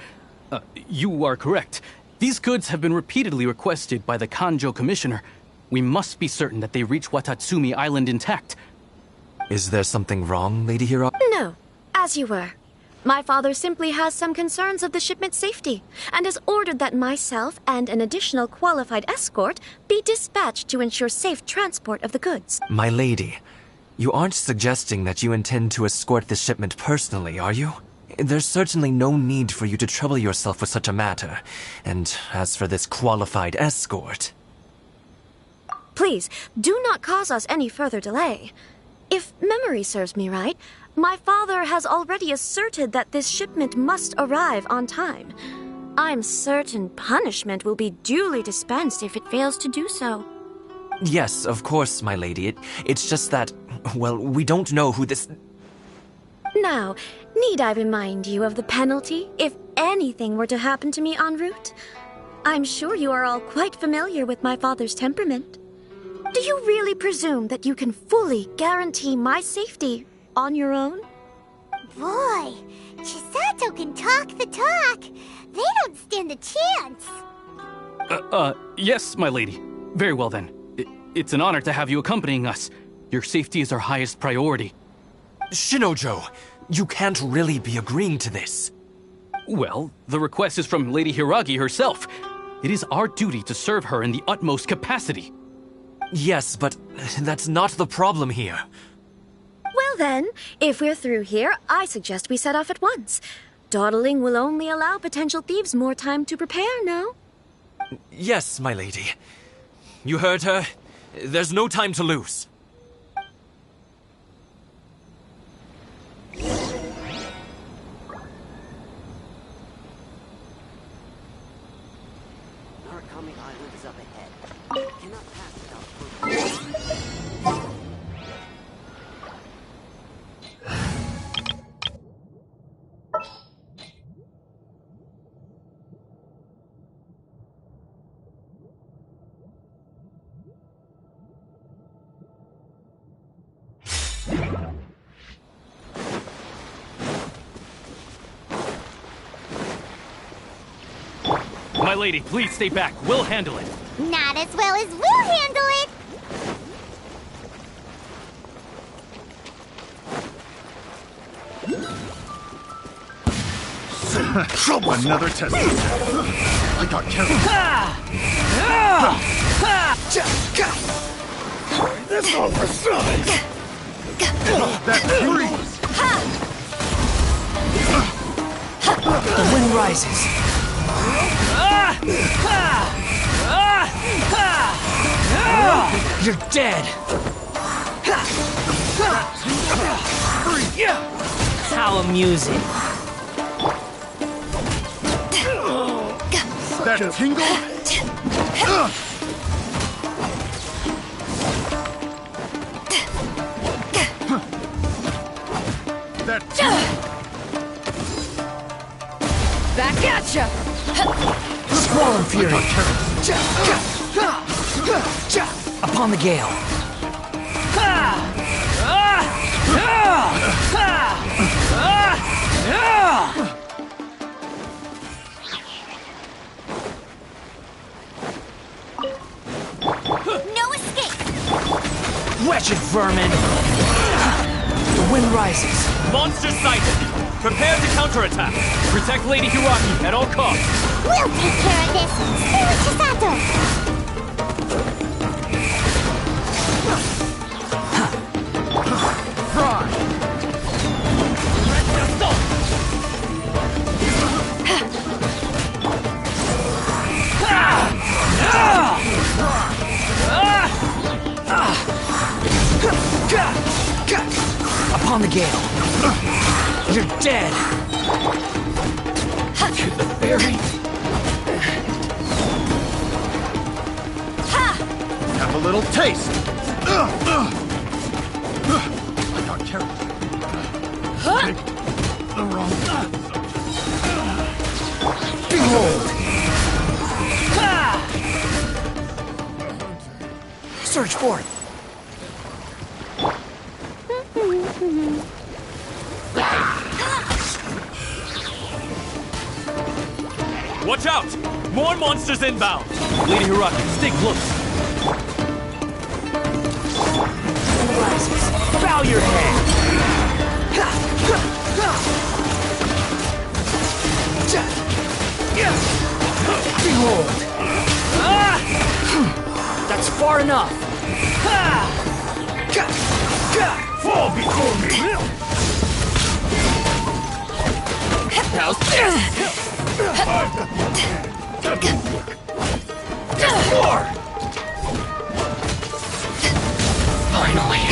You are correct. These goods have been repeatedly requested by the Kanjo Commissioner. We must be certain that they reach Watatsumi Island intact. Is there something wrong, Lady Hiro? No, as you were. My father simply has some concerns of the shipment's safety, and has ordered that myself and an additional qualified escort be dispatched to ensure safe transport of the goods. My lady, you aren't suggesting that you intend to escort this shipment personally, are you? There's certainly no need for you to trouble yourself with such a matter. And as for this qualified escort... Please, do not cause us any further delay. If memory serves me right, my father has already asserted that this shipment must arrive on time. I'm certain punishment will be duly dispensed if it fails to do so. Yes, of course, my lady. It's just that, well, we don't know who this... Now, need I remind you of the penalty if anything were to happen to me en route? I'm sure you are all quite familiar with my father's temperament. Do you really presume that you can fully guarantee my safety on your own? Boy, Chisato can talk the talk. They don't stand a chance. Yes, my lady. Very well then. It's an honor to have you accompanying us. Your safety is our highest priority. Shinojo, you can't really be agreeing to this. Well, the request is from Lady Hiragi herself. It is our duty to serve her in the utmost capacity. Yes, but that's not the problem here. Well then, if we're through here, I suggest we set off at once. Dawdling will only allow potential thieves more time to prepare, no? Yes, my lady. You heard her. There's no time to lose. Narukami Island is up ahead. Cannot pass without My lady, please stay back. We'll handle it. Not as well as we'll handle it. Another test. I got carried. The wind rises. You're dead. How amusing. That tingle? Back at ya! Squall Fury. Upon the gale. No escape! Wretched vermin! The wind rises. Monster sighted! Prepare to counterattack! Protect Lady Hiraki at all costs! We'll take care of this! Spirit Chisato! Upon the gale. You're dead. To the fairy. Have a little taste. I got carried. Picked the wrong. Behold. Search for it. Watch out! More monsters inbound! Lady Hiraki, stay close! Rises. Bow your head! Behold! That's far enough! Fall before me! How's this? There's more! Finally,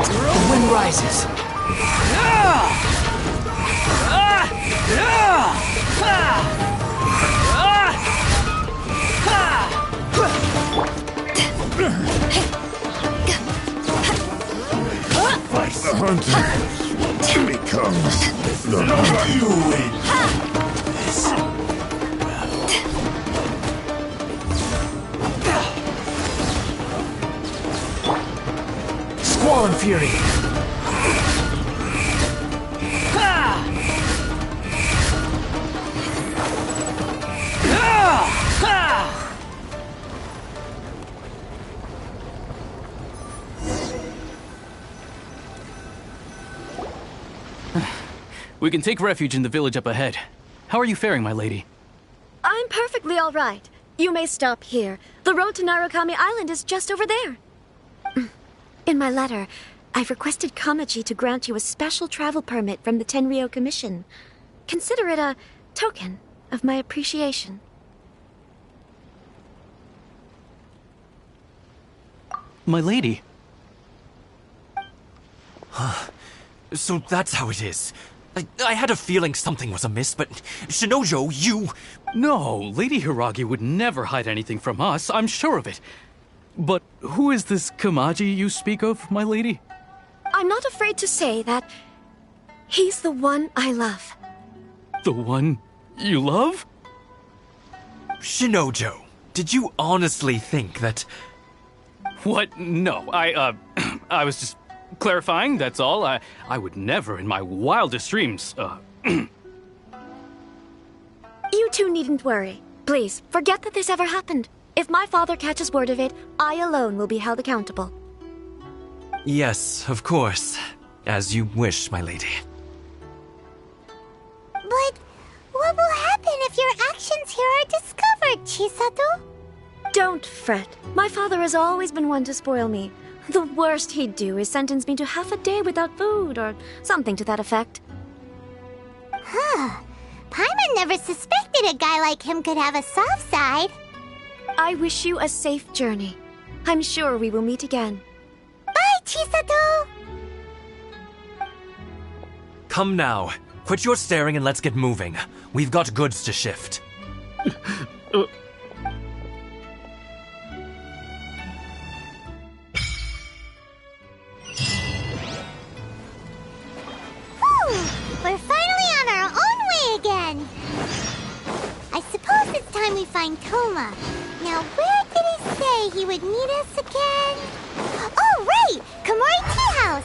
the wind rises. Fight the hunter becomes the hunter. Squall and Fury. We can take refuge in the village up ahead. How are you faring, my lady? I'm perfectly all right. You may stop here. The road to Narukami Island is just over there. In my letter, I've requested Kamaji to grant you a special travel permit from the Tenryou Commission. Consider it a token of my appreciation. My lady. So that's how it is. I had a feeling something was amiss, but Shinojo, you... No, Lady Hiragi would never hide anything from us, I'm sure of it. But who is this Kamaji you speak of, my lady? I'm not afraid to say that he's the one I love. The one you love? Shinojo, did you honestly think that... What? No, I was just clarifying, that's all. I would never in my wildest dreams, You two needn't worry. Please, forget that this ever happened. If my father catches word of it, I alone will be held accountable. Yes, of course. As you wish, my lady. But what will happen if your actions here are discovered, Chisato? Don't fret. My father has always been one to spoil me. The worst he'd do is sentence me to half a day without food, or something to that effect. Huh. Paimon never suspected a guy like him could have a soft side. I wish you a safe journey. I'm sure we will meet again. Bye, Chisato! Come now. Quit your staring and let's get moving. We've got goods to shift. We're finally on our own way again! I suppose it's time we find Toma. Now, where did he say he would meet us again? Oh, right! Komori Tea House!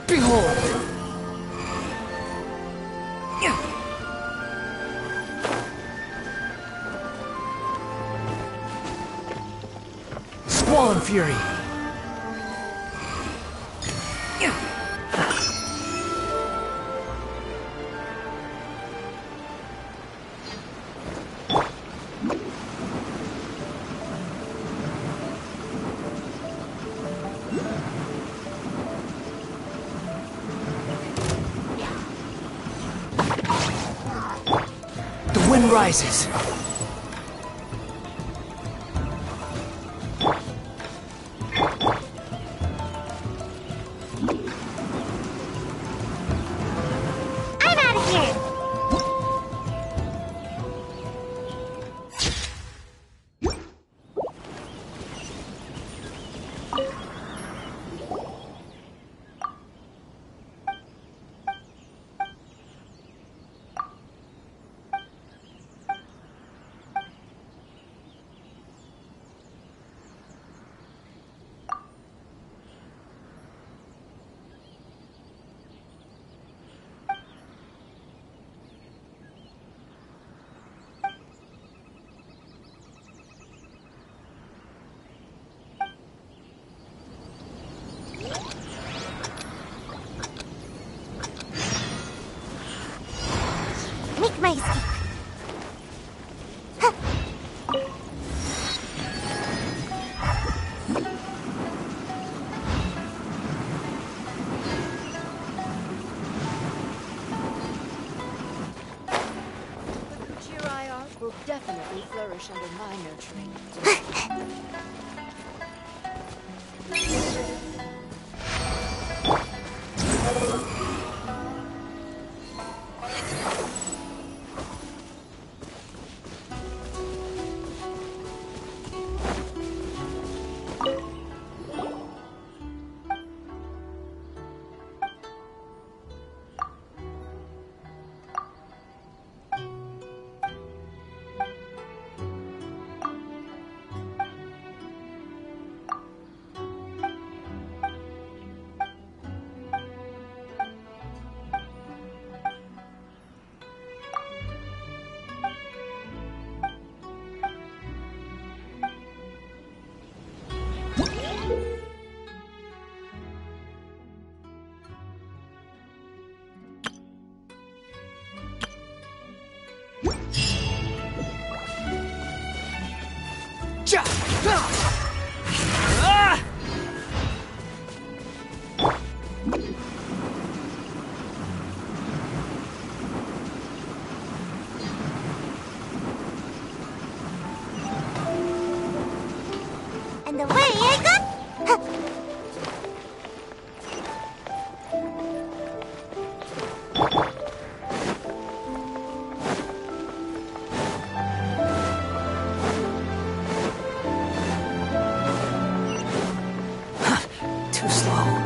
Behold! Squall and Fury! The wind rises. I'm out of here! will definitely flourish under my nurturing. And away I go! Too slow.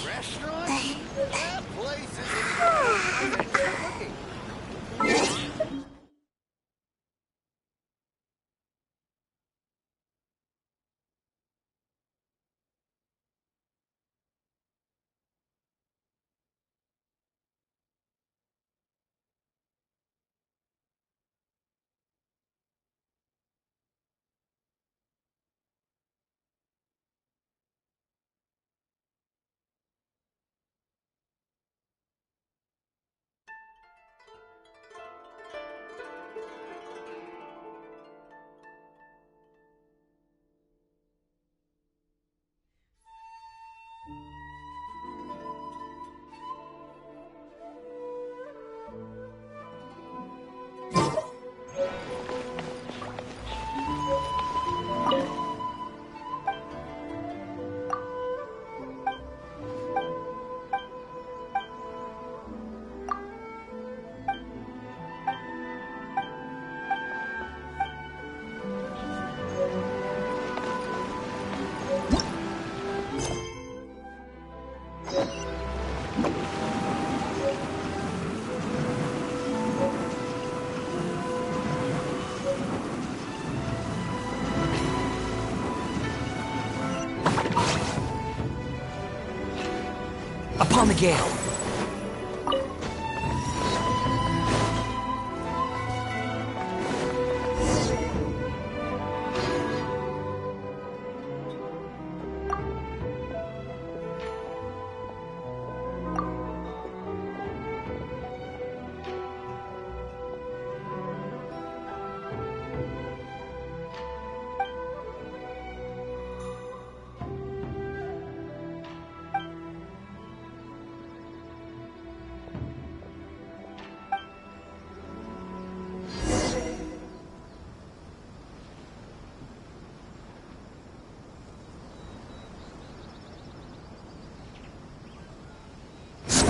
Restaurant? That place is upon the gale.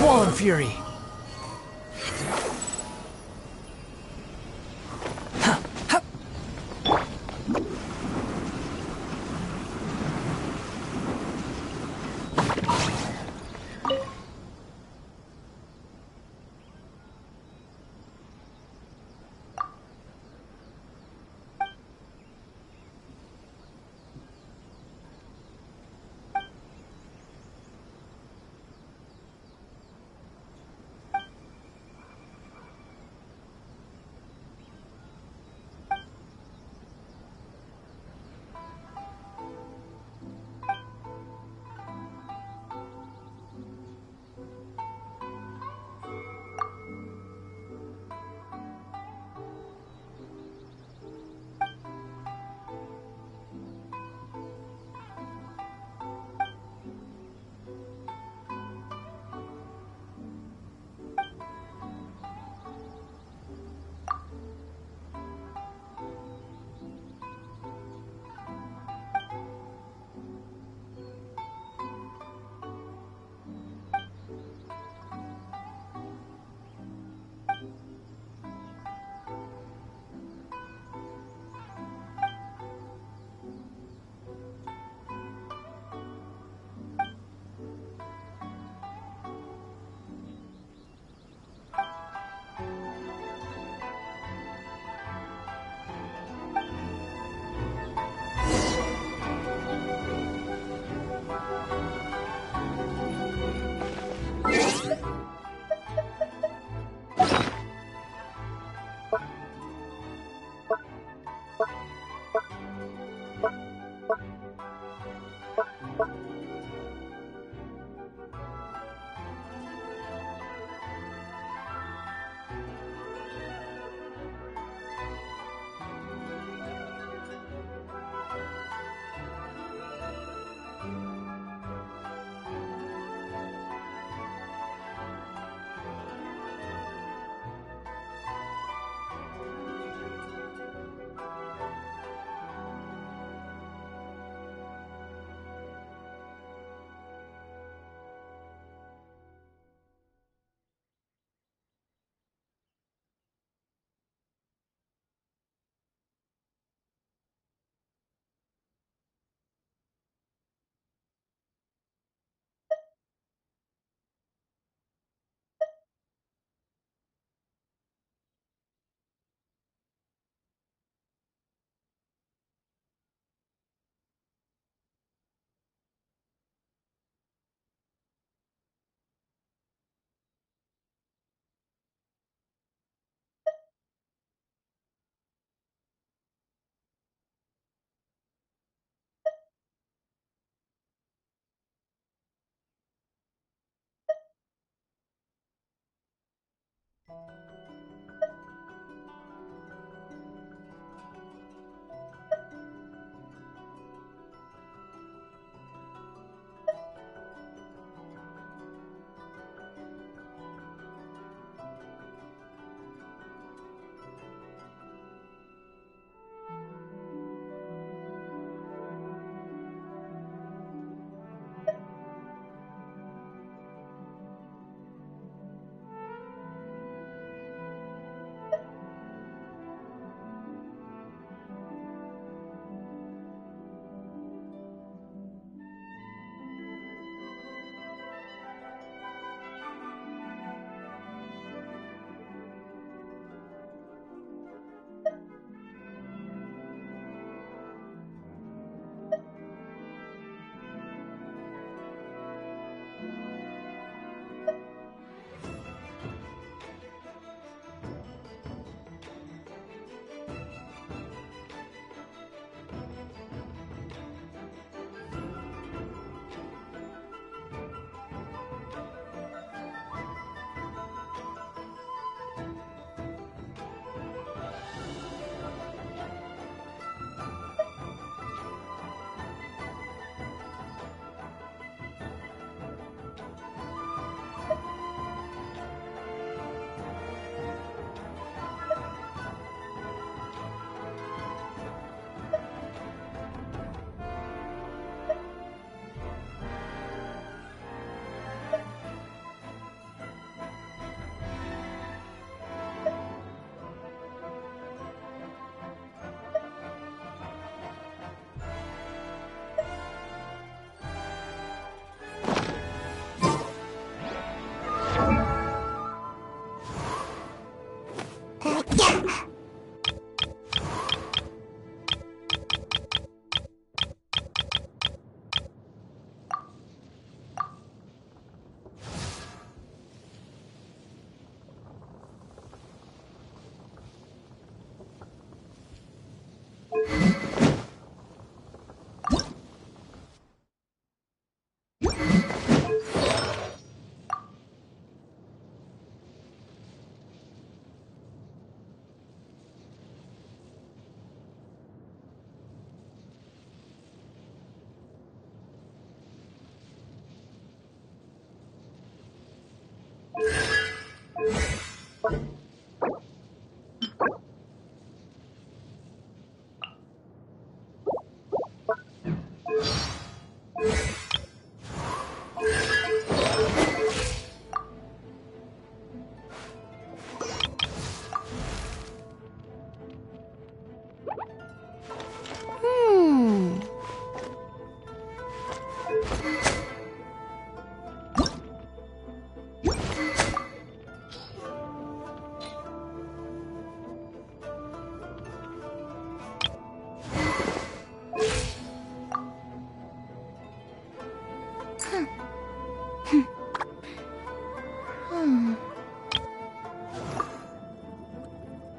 Squall Fury!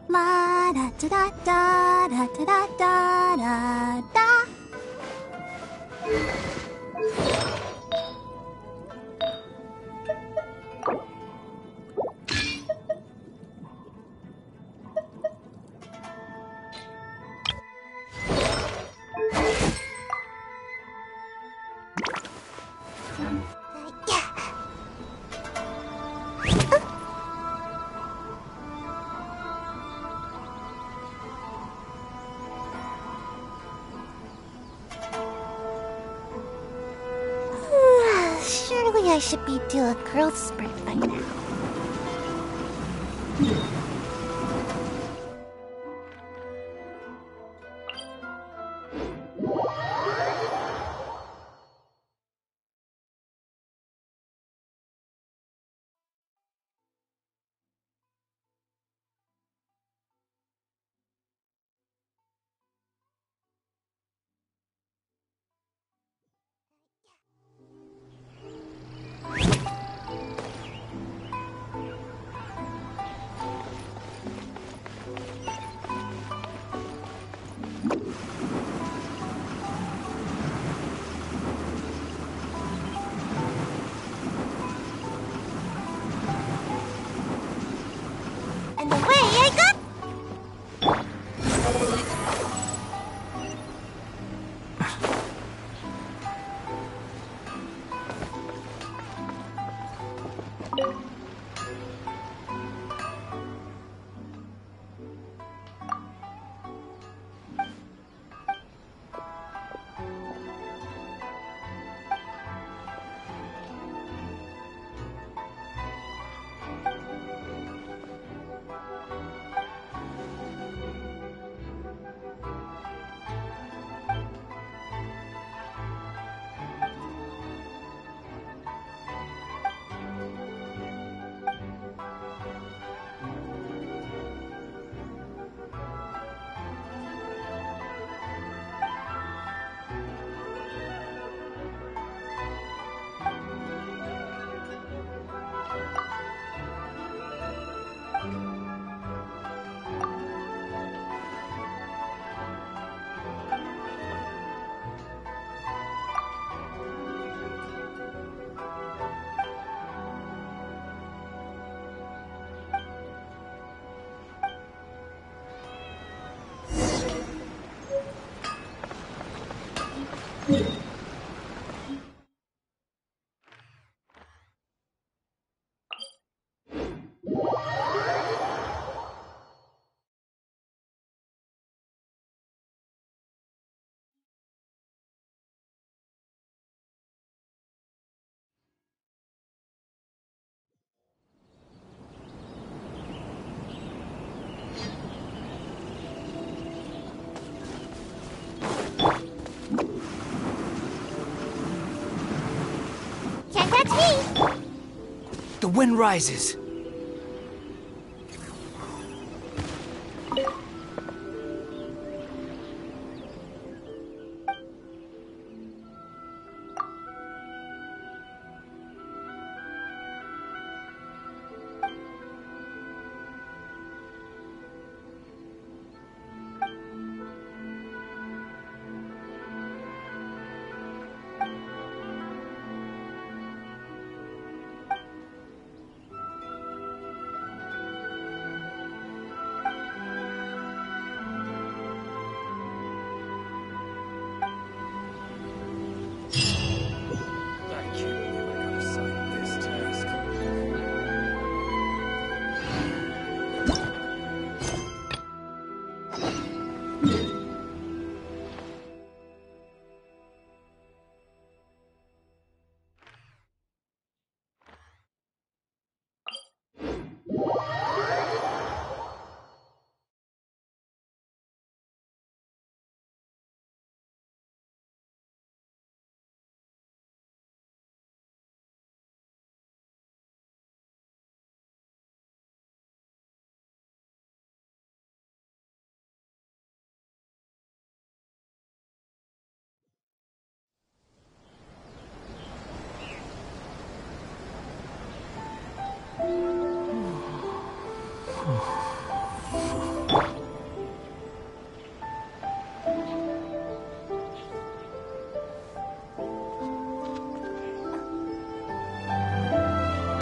La da da da da da da da da da. Surely I should be due a growth spurt by now. And away I go! Can't catch me! The wind rises.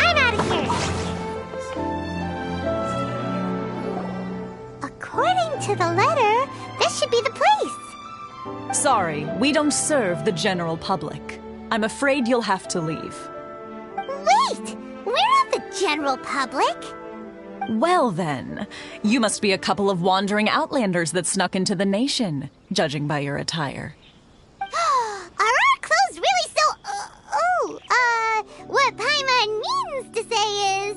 I'm out of here! According to the letter, this should be the place. Sorry, we don't serve the general public. I'm afraid you'll have to leave. Wait! We're not the general public. Well then, you must be a couple of wandering outlanders that snuck into the nation, judging by your attire. Are our clothes really so... what Paimon means to say is...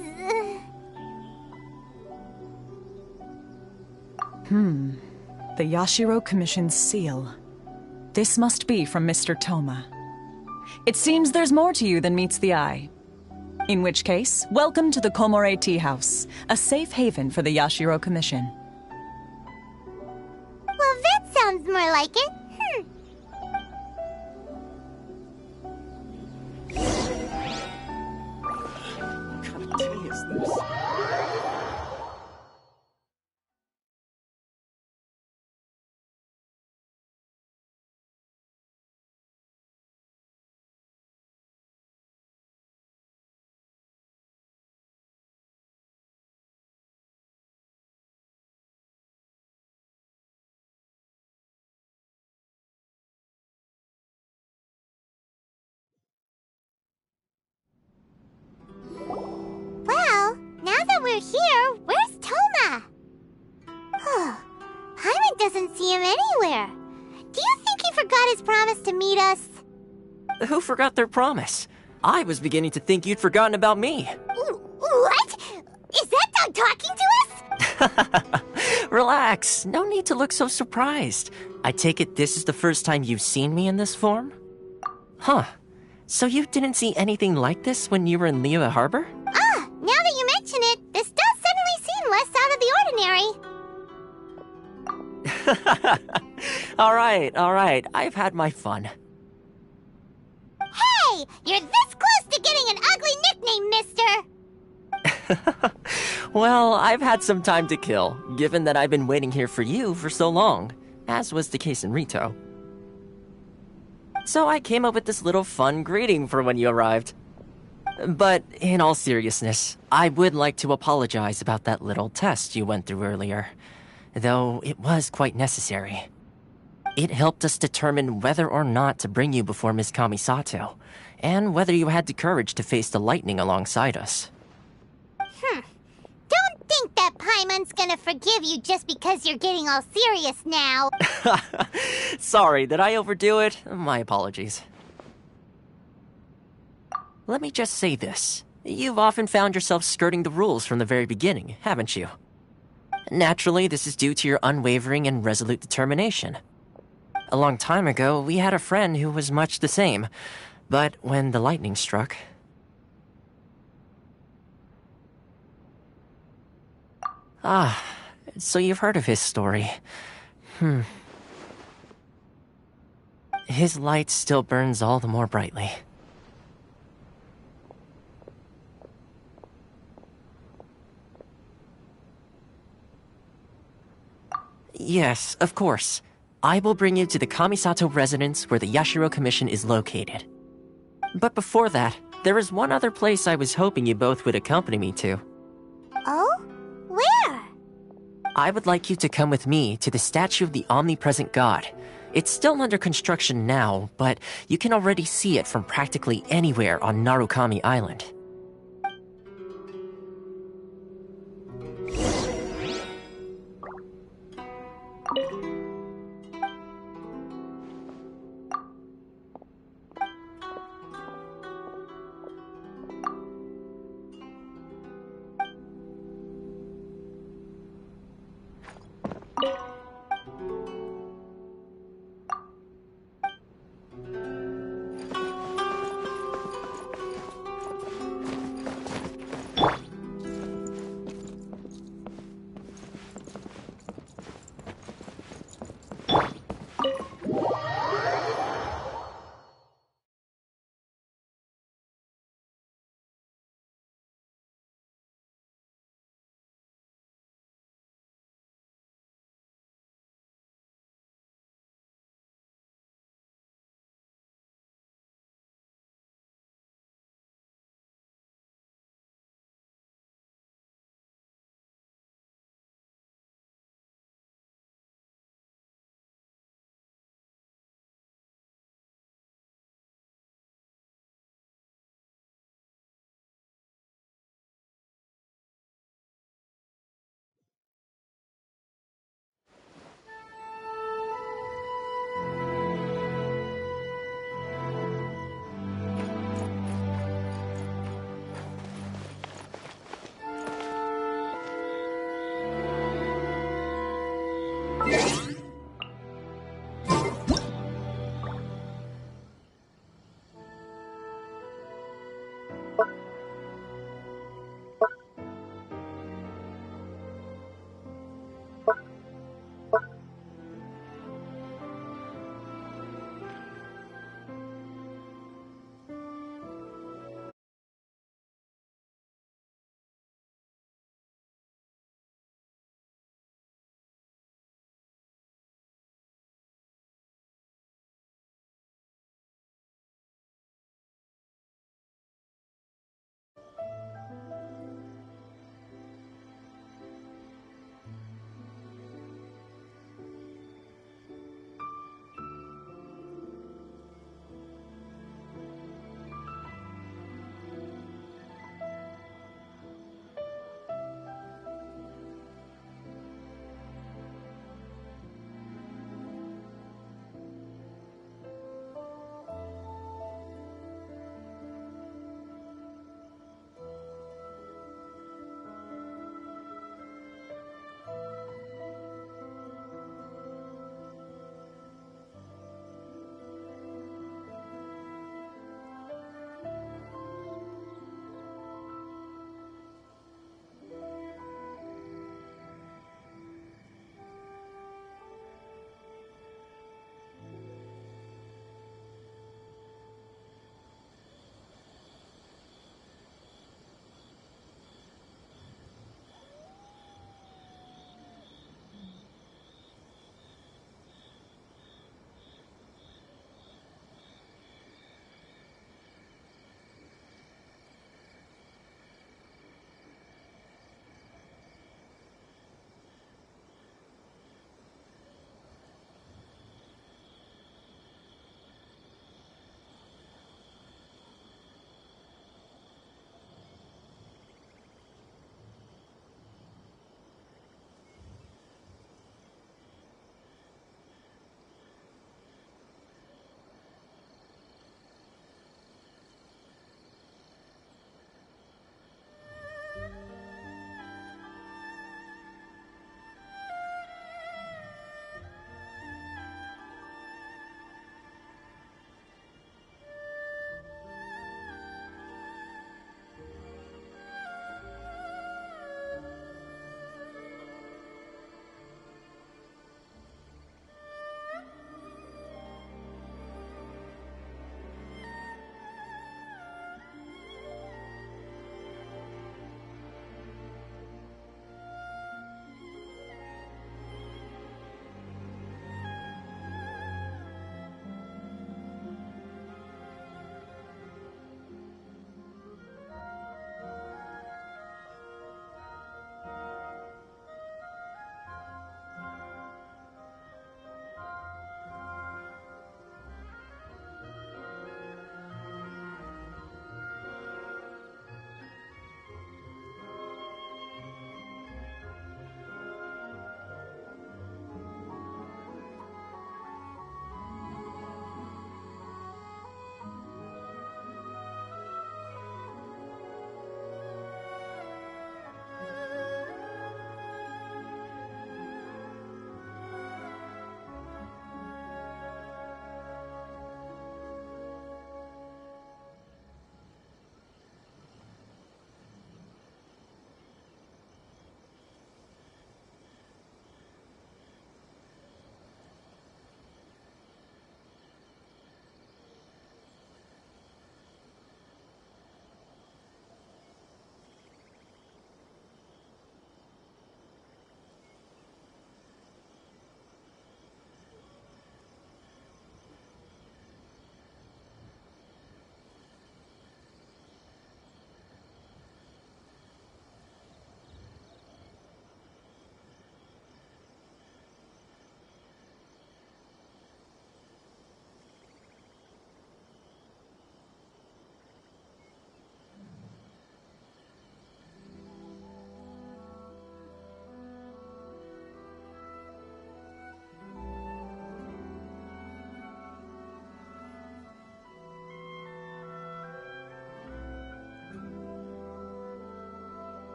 The Yashiro Commission's seal. This must be from Mr. Toma. It seems there's more to you than meets the eye. In which case, welcome to the Komore Tea House, a safe haven for the Yashiro Commission. Well, that sounds more like it. What kind of tea is this? Well, now that we're here, where's Toma? Paimon doesn't see him anywhere. Do you think he forgot his promise to meet us? Who forgot their promise? I was beginning to think you'd forgotten about me. What? Is that dog talking to us? Relax. No need to look so surprised. I take it this is the first time you've seen me in this form? Huh. So you didn't see anything like this when you were in Liyue Harbor? Now that you mention it, this does suddenly seem less out of the ordinary. All right. I've had my fun. Hey! You're this close to getting an ugly nickname, mister! Well, I've had some time to kill, given that I've been waiting here for you for so long, as was the case in Rito. So I came up with this little fun greeting for when you arrived. But in all seriousness, I would like to apologize about that little test you went through earlier, though it was quite necessary. It helped us determine whether or not to bring you before Miss Kamisato, and whether you had the courage to face the lightning alongside us. Don't think that Paimon's gonna forgive you just because you're getting all serious now. Sorry, did I overdo it? My apologies. Let me just say this. You've often found yourself skirting the rules from the very beginning, haven't you? Naturally, this is due to your unwavering and resolute determination. A long time ago, we had a friend who was much the same, but when the lightning struck... So you've heard of his story. His light still burns all the more brightly. Yes, of course. I will bring you to the Kamisato residence where the Yashiro Commission is located. But before that, there is one other place I was hoping you both would accompany me to. Oh? Where? I would like you to come with me to the statue of the omnipresent god. It's still under construction now, but you can already see it from practically anywhere on Narukami Island.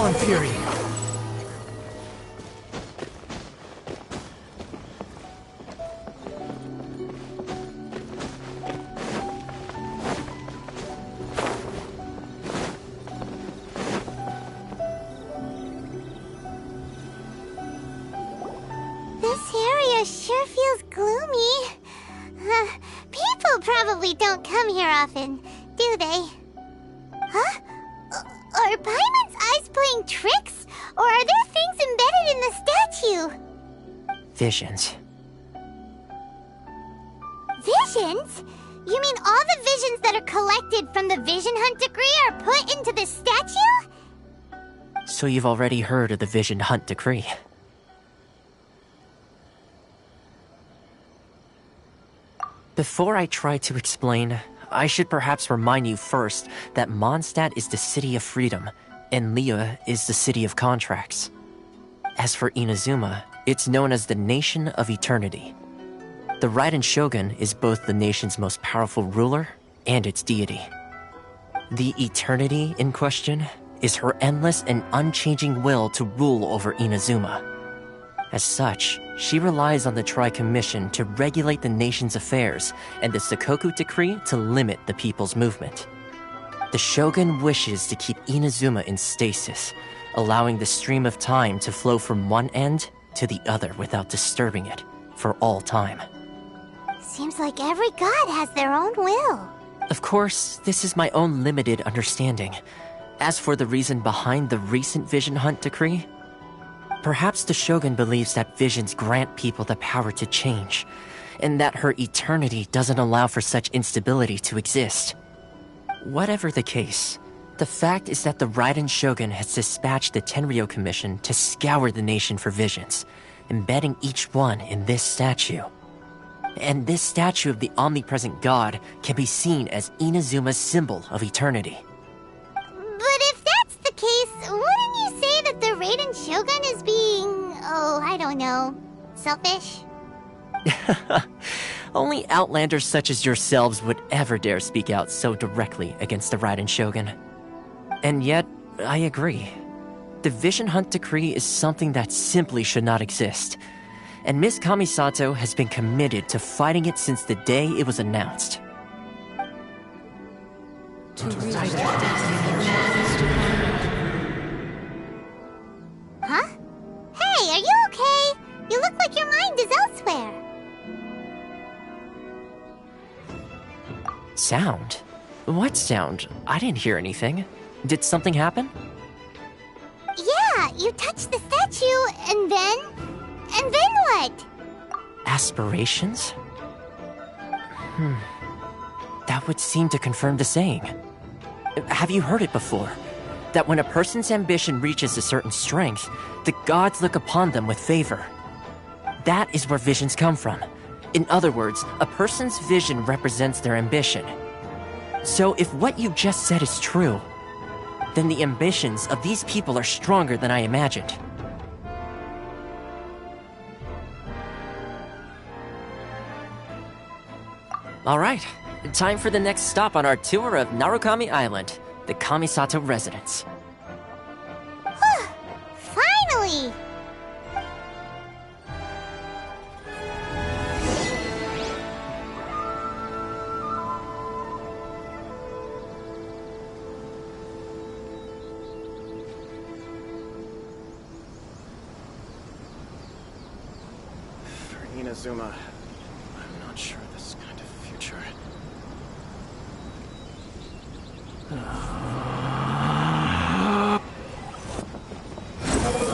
Squall and Fury. This area sure feels gloomy. People probably don't come here often, do they? Huh? Are Paimon's eyes playing tricks? Or are there things embedded in the statue? Visions. Visions? You mean all the visions that are collected from the Vision Hunt decree are put into the statue? So you've already heard of the Vision Hunt decree. Before I try to explain, I should perhaps remind you first that Mondstadt is the city of freedom, and Liyue is the city of contracts. As for Inazuma, it's known as the Nation of Eternity. The Raiden Shogun is both the nation's most powerful ruler and its deity. The Eternity in question is her endless and unchanging will to rule over Inazuma. As such, she relies on the Tri-Commission to regulate the nation's affairs and the Sakoku Decree to limit the people's movement. The Shogun wishes to keep Inazuma in stasis, allowing the stream of time to flow from one end to the other without disturbing it for all time. Seems like every god has their own will. Of course, this is my own limited understanding. As for the reason behind the recent Vision Hunt decree, perhaps the Shogun believes that visions grant people the power to change, and that her eternity doesn't allow for such instability to exist. Whatever the case, the fact is that the Raiden Shogun has dispatched the Tenryou Commission to scour the nation for visions, embedding each one in this statue. And this statue of the omnipresent god can be seen as Inazuma's symbol of eternity. But if that's the case, wouldn't you say that the Raiden Shogun is being, I don't know, selfish? Only outlanders such as yourselves would ever dare speak out so directly against the Raiden Shogun. And yet, I agree. The Vision Hunt decree is something that simply should not exist. And Miss Kamisato has been committed to fighting it since the day it was announced. Huh? Hey, are you okay? You look like your mind is elsewhere. Sound? What sound? I didn't hear anything. Did something happen? Yeah, you touched the statue, and then what? Aspirations? That would seem to confirm the saying. Have you heard it before? That when a person's ambition reaches a certain strength, the gods look upon them with favor. That is where visions come from. In other words, a person's vision represents their ambition. So if what you just said is true, then the ambitions of these people are stronger than I imagined. Alright, time for the next stop on our tour of Narukami Island, the Kamisato residence. Finally! For Inazuma, I'm not sure this kind of future.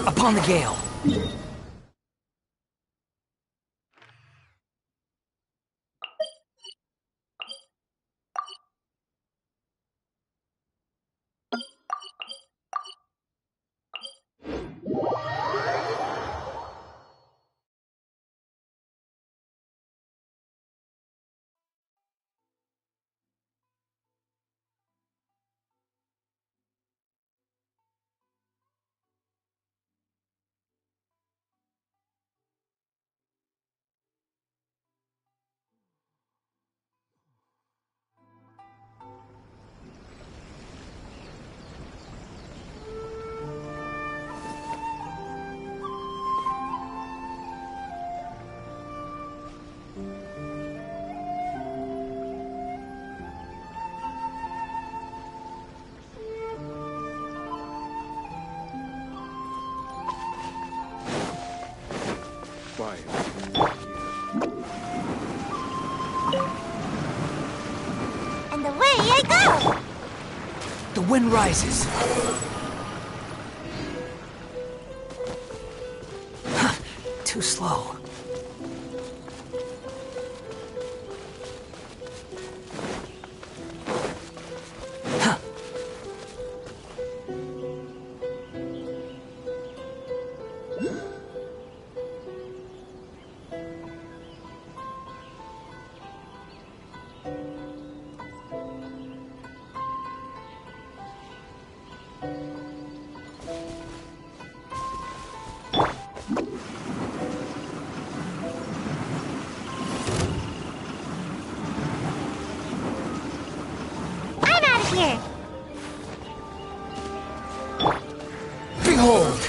Upon the gale. The wind rises. Too slow. Here. Behold!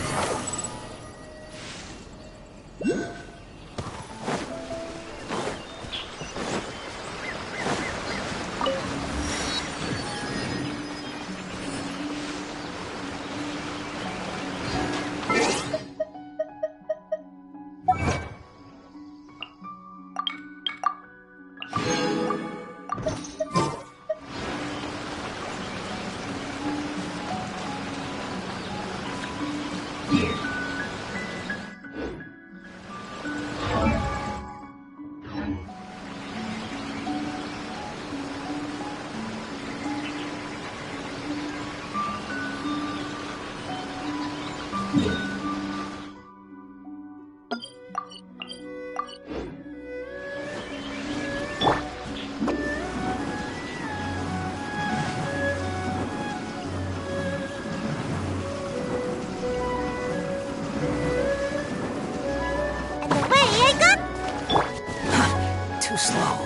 Slow.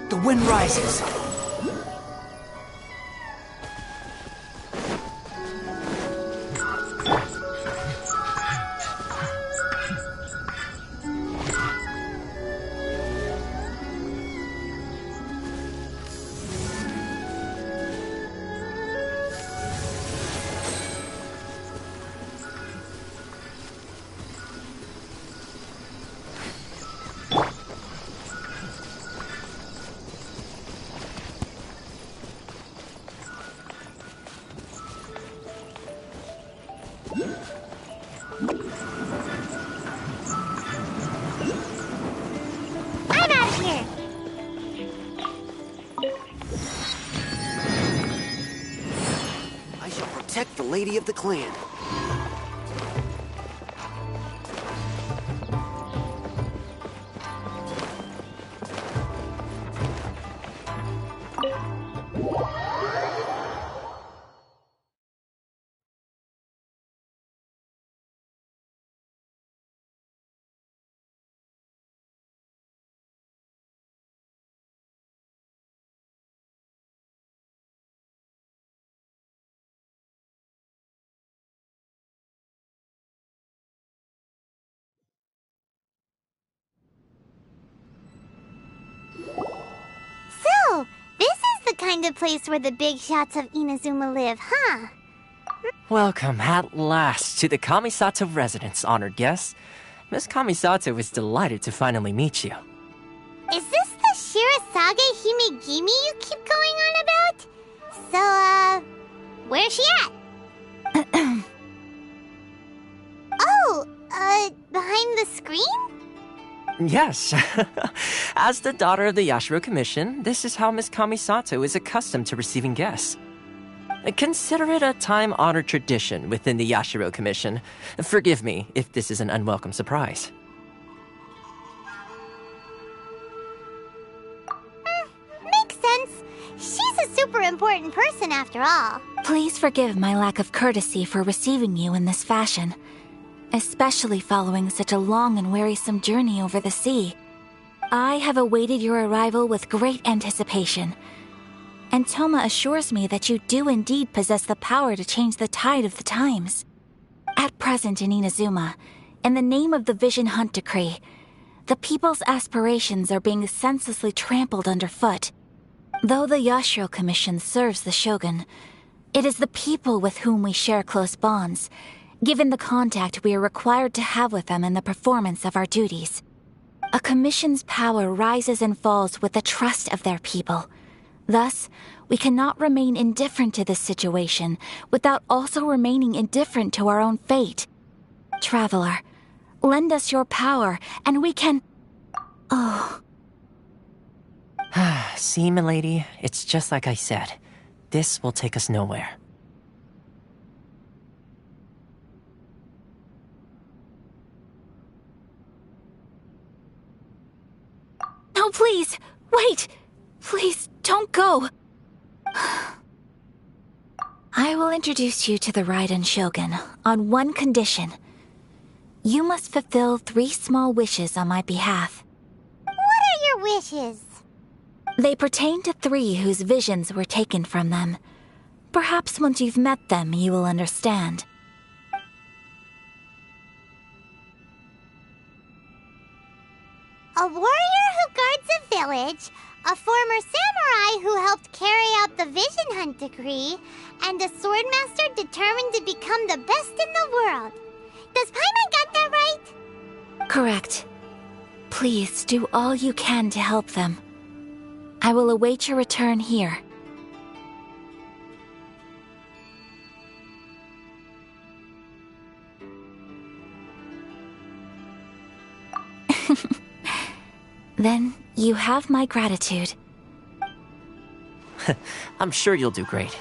The wind rises. Protect the lady of the clan. So, this is the kind of place where the big shots of Inazuma live, huh? Welcome at last to the Kamisato residence, honored guests. Miss Kamisato is delighted to finally meet you. Is this the Shirasage Himegimi you keep going on about? So, where's she at? Behind the screen? Yes. As the daughter of the Yashiro Commission, this is how Miss Kamisato is accustomed to receiving guests. Consider it a time-honored tradition within the Yashiro Commission. Forgive me if this is an unwelcome surprise. Makes sense. She's a super important person after all. Please forgive my lack of courtesy for receiving you in this fashion, especially following such a long and wearisome journey over the sea. I have awaited your arrival with great anticipation, and Toma assures me that you do indeed possess the power to change the tide of the times. At present in Inazuma, in the name of the Vision Hunt Decree, the people's aspirations are being senselessly trampled underfoot. Though the Yashiro Commission serves the Shogun, it is the people with whom we share close bonds, given the contact we are required to have with them in the performance of our duties. A commission's power rises and falls with the trust of their people, Thus, we cannot remain indifferent to this situation without also remaining indifferent to our own fate. Traveler, lend us your power, and we can... Oh. See, milady, it's just like I said. This will take us nowhere. No, please! Wait! Please, don't go! I will introduce you to the Raiden Shogun on one condition. You must fulfill 3 small wishes on my behalf. What are your wishes? They pertain to 3 whose visions were taken from them. Perhaps once you've met them, you will understand. A warrior who guards a village, a former samurai who helped carry out the Vision Hunt decree, and a swordmaster determined to become the best in the world. Does Paimon got that right? Correct. Please do all you can to help them. I will await your return here. Then you have my gratitude. I'm sure you'll do great.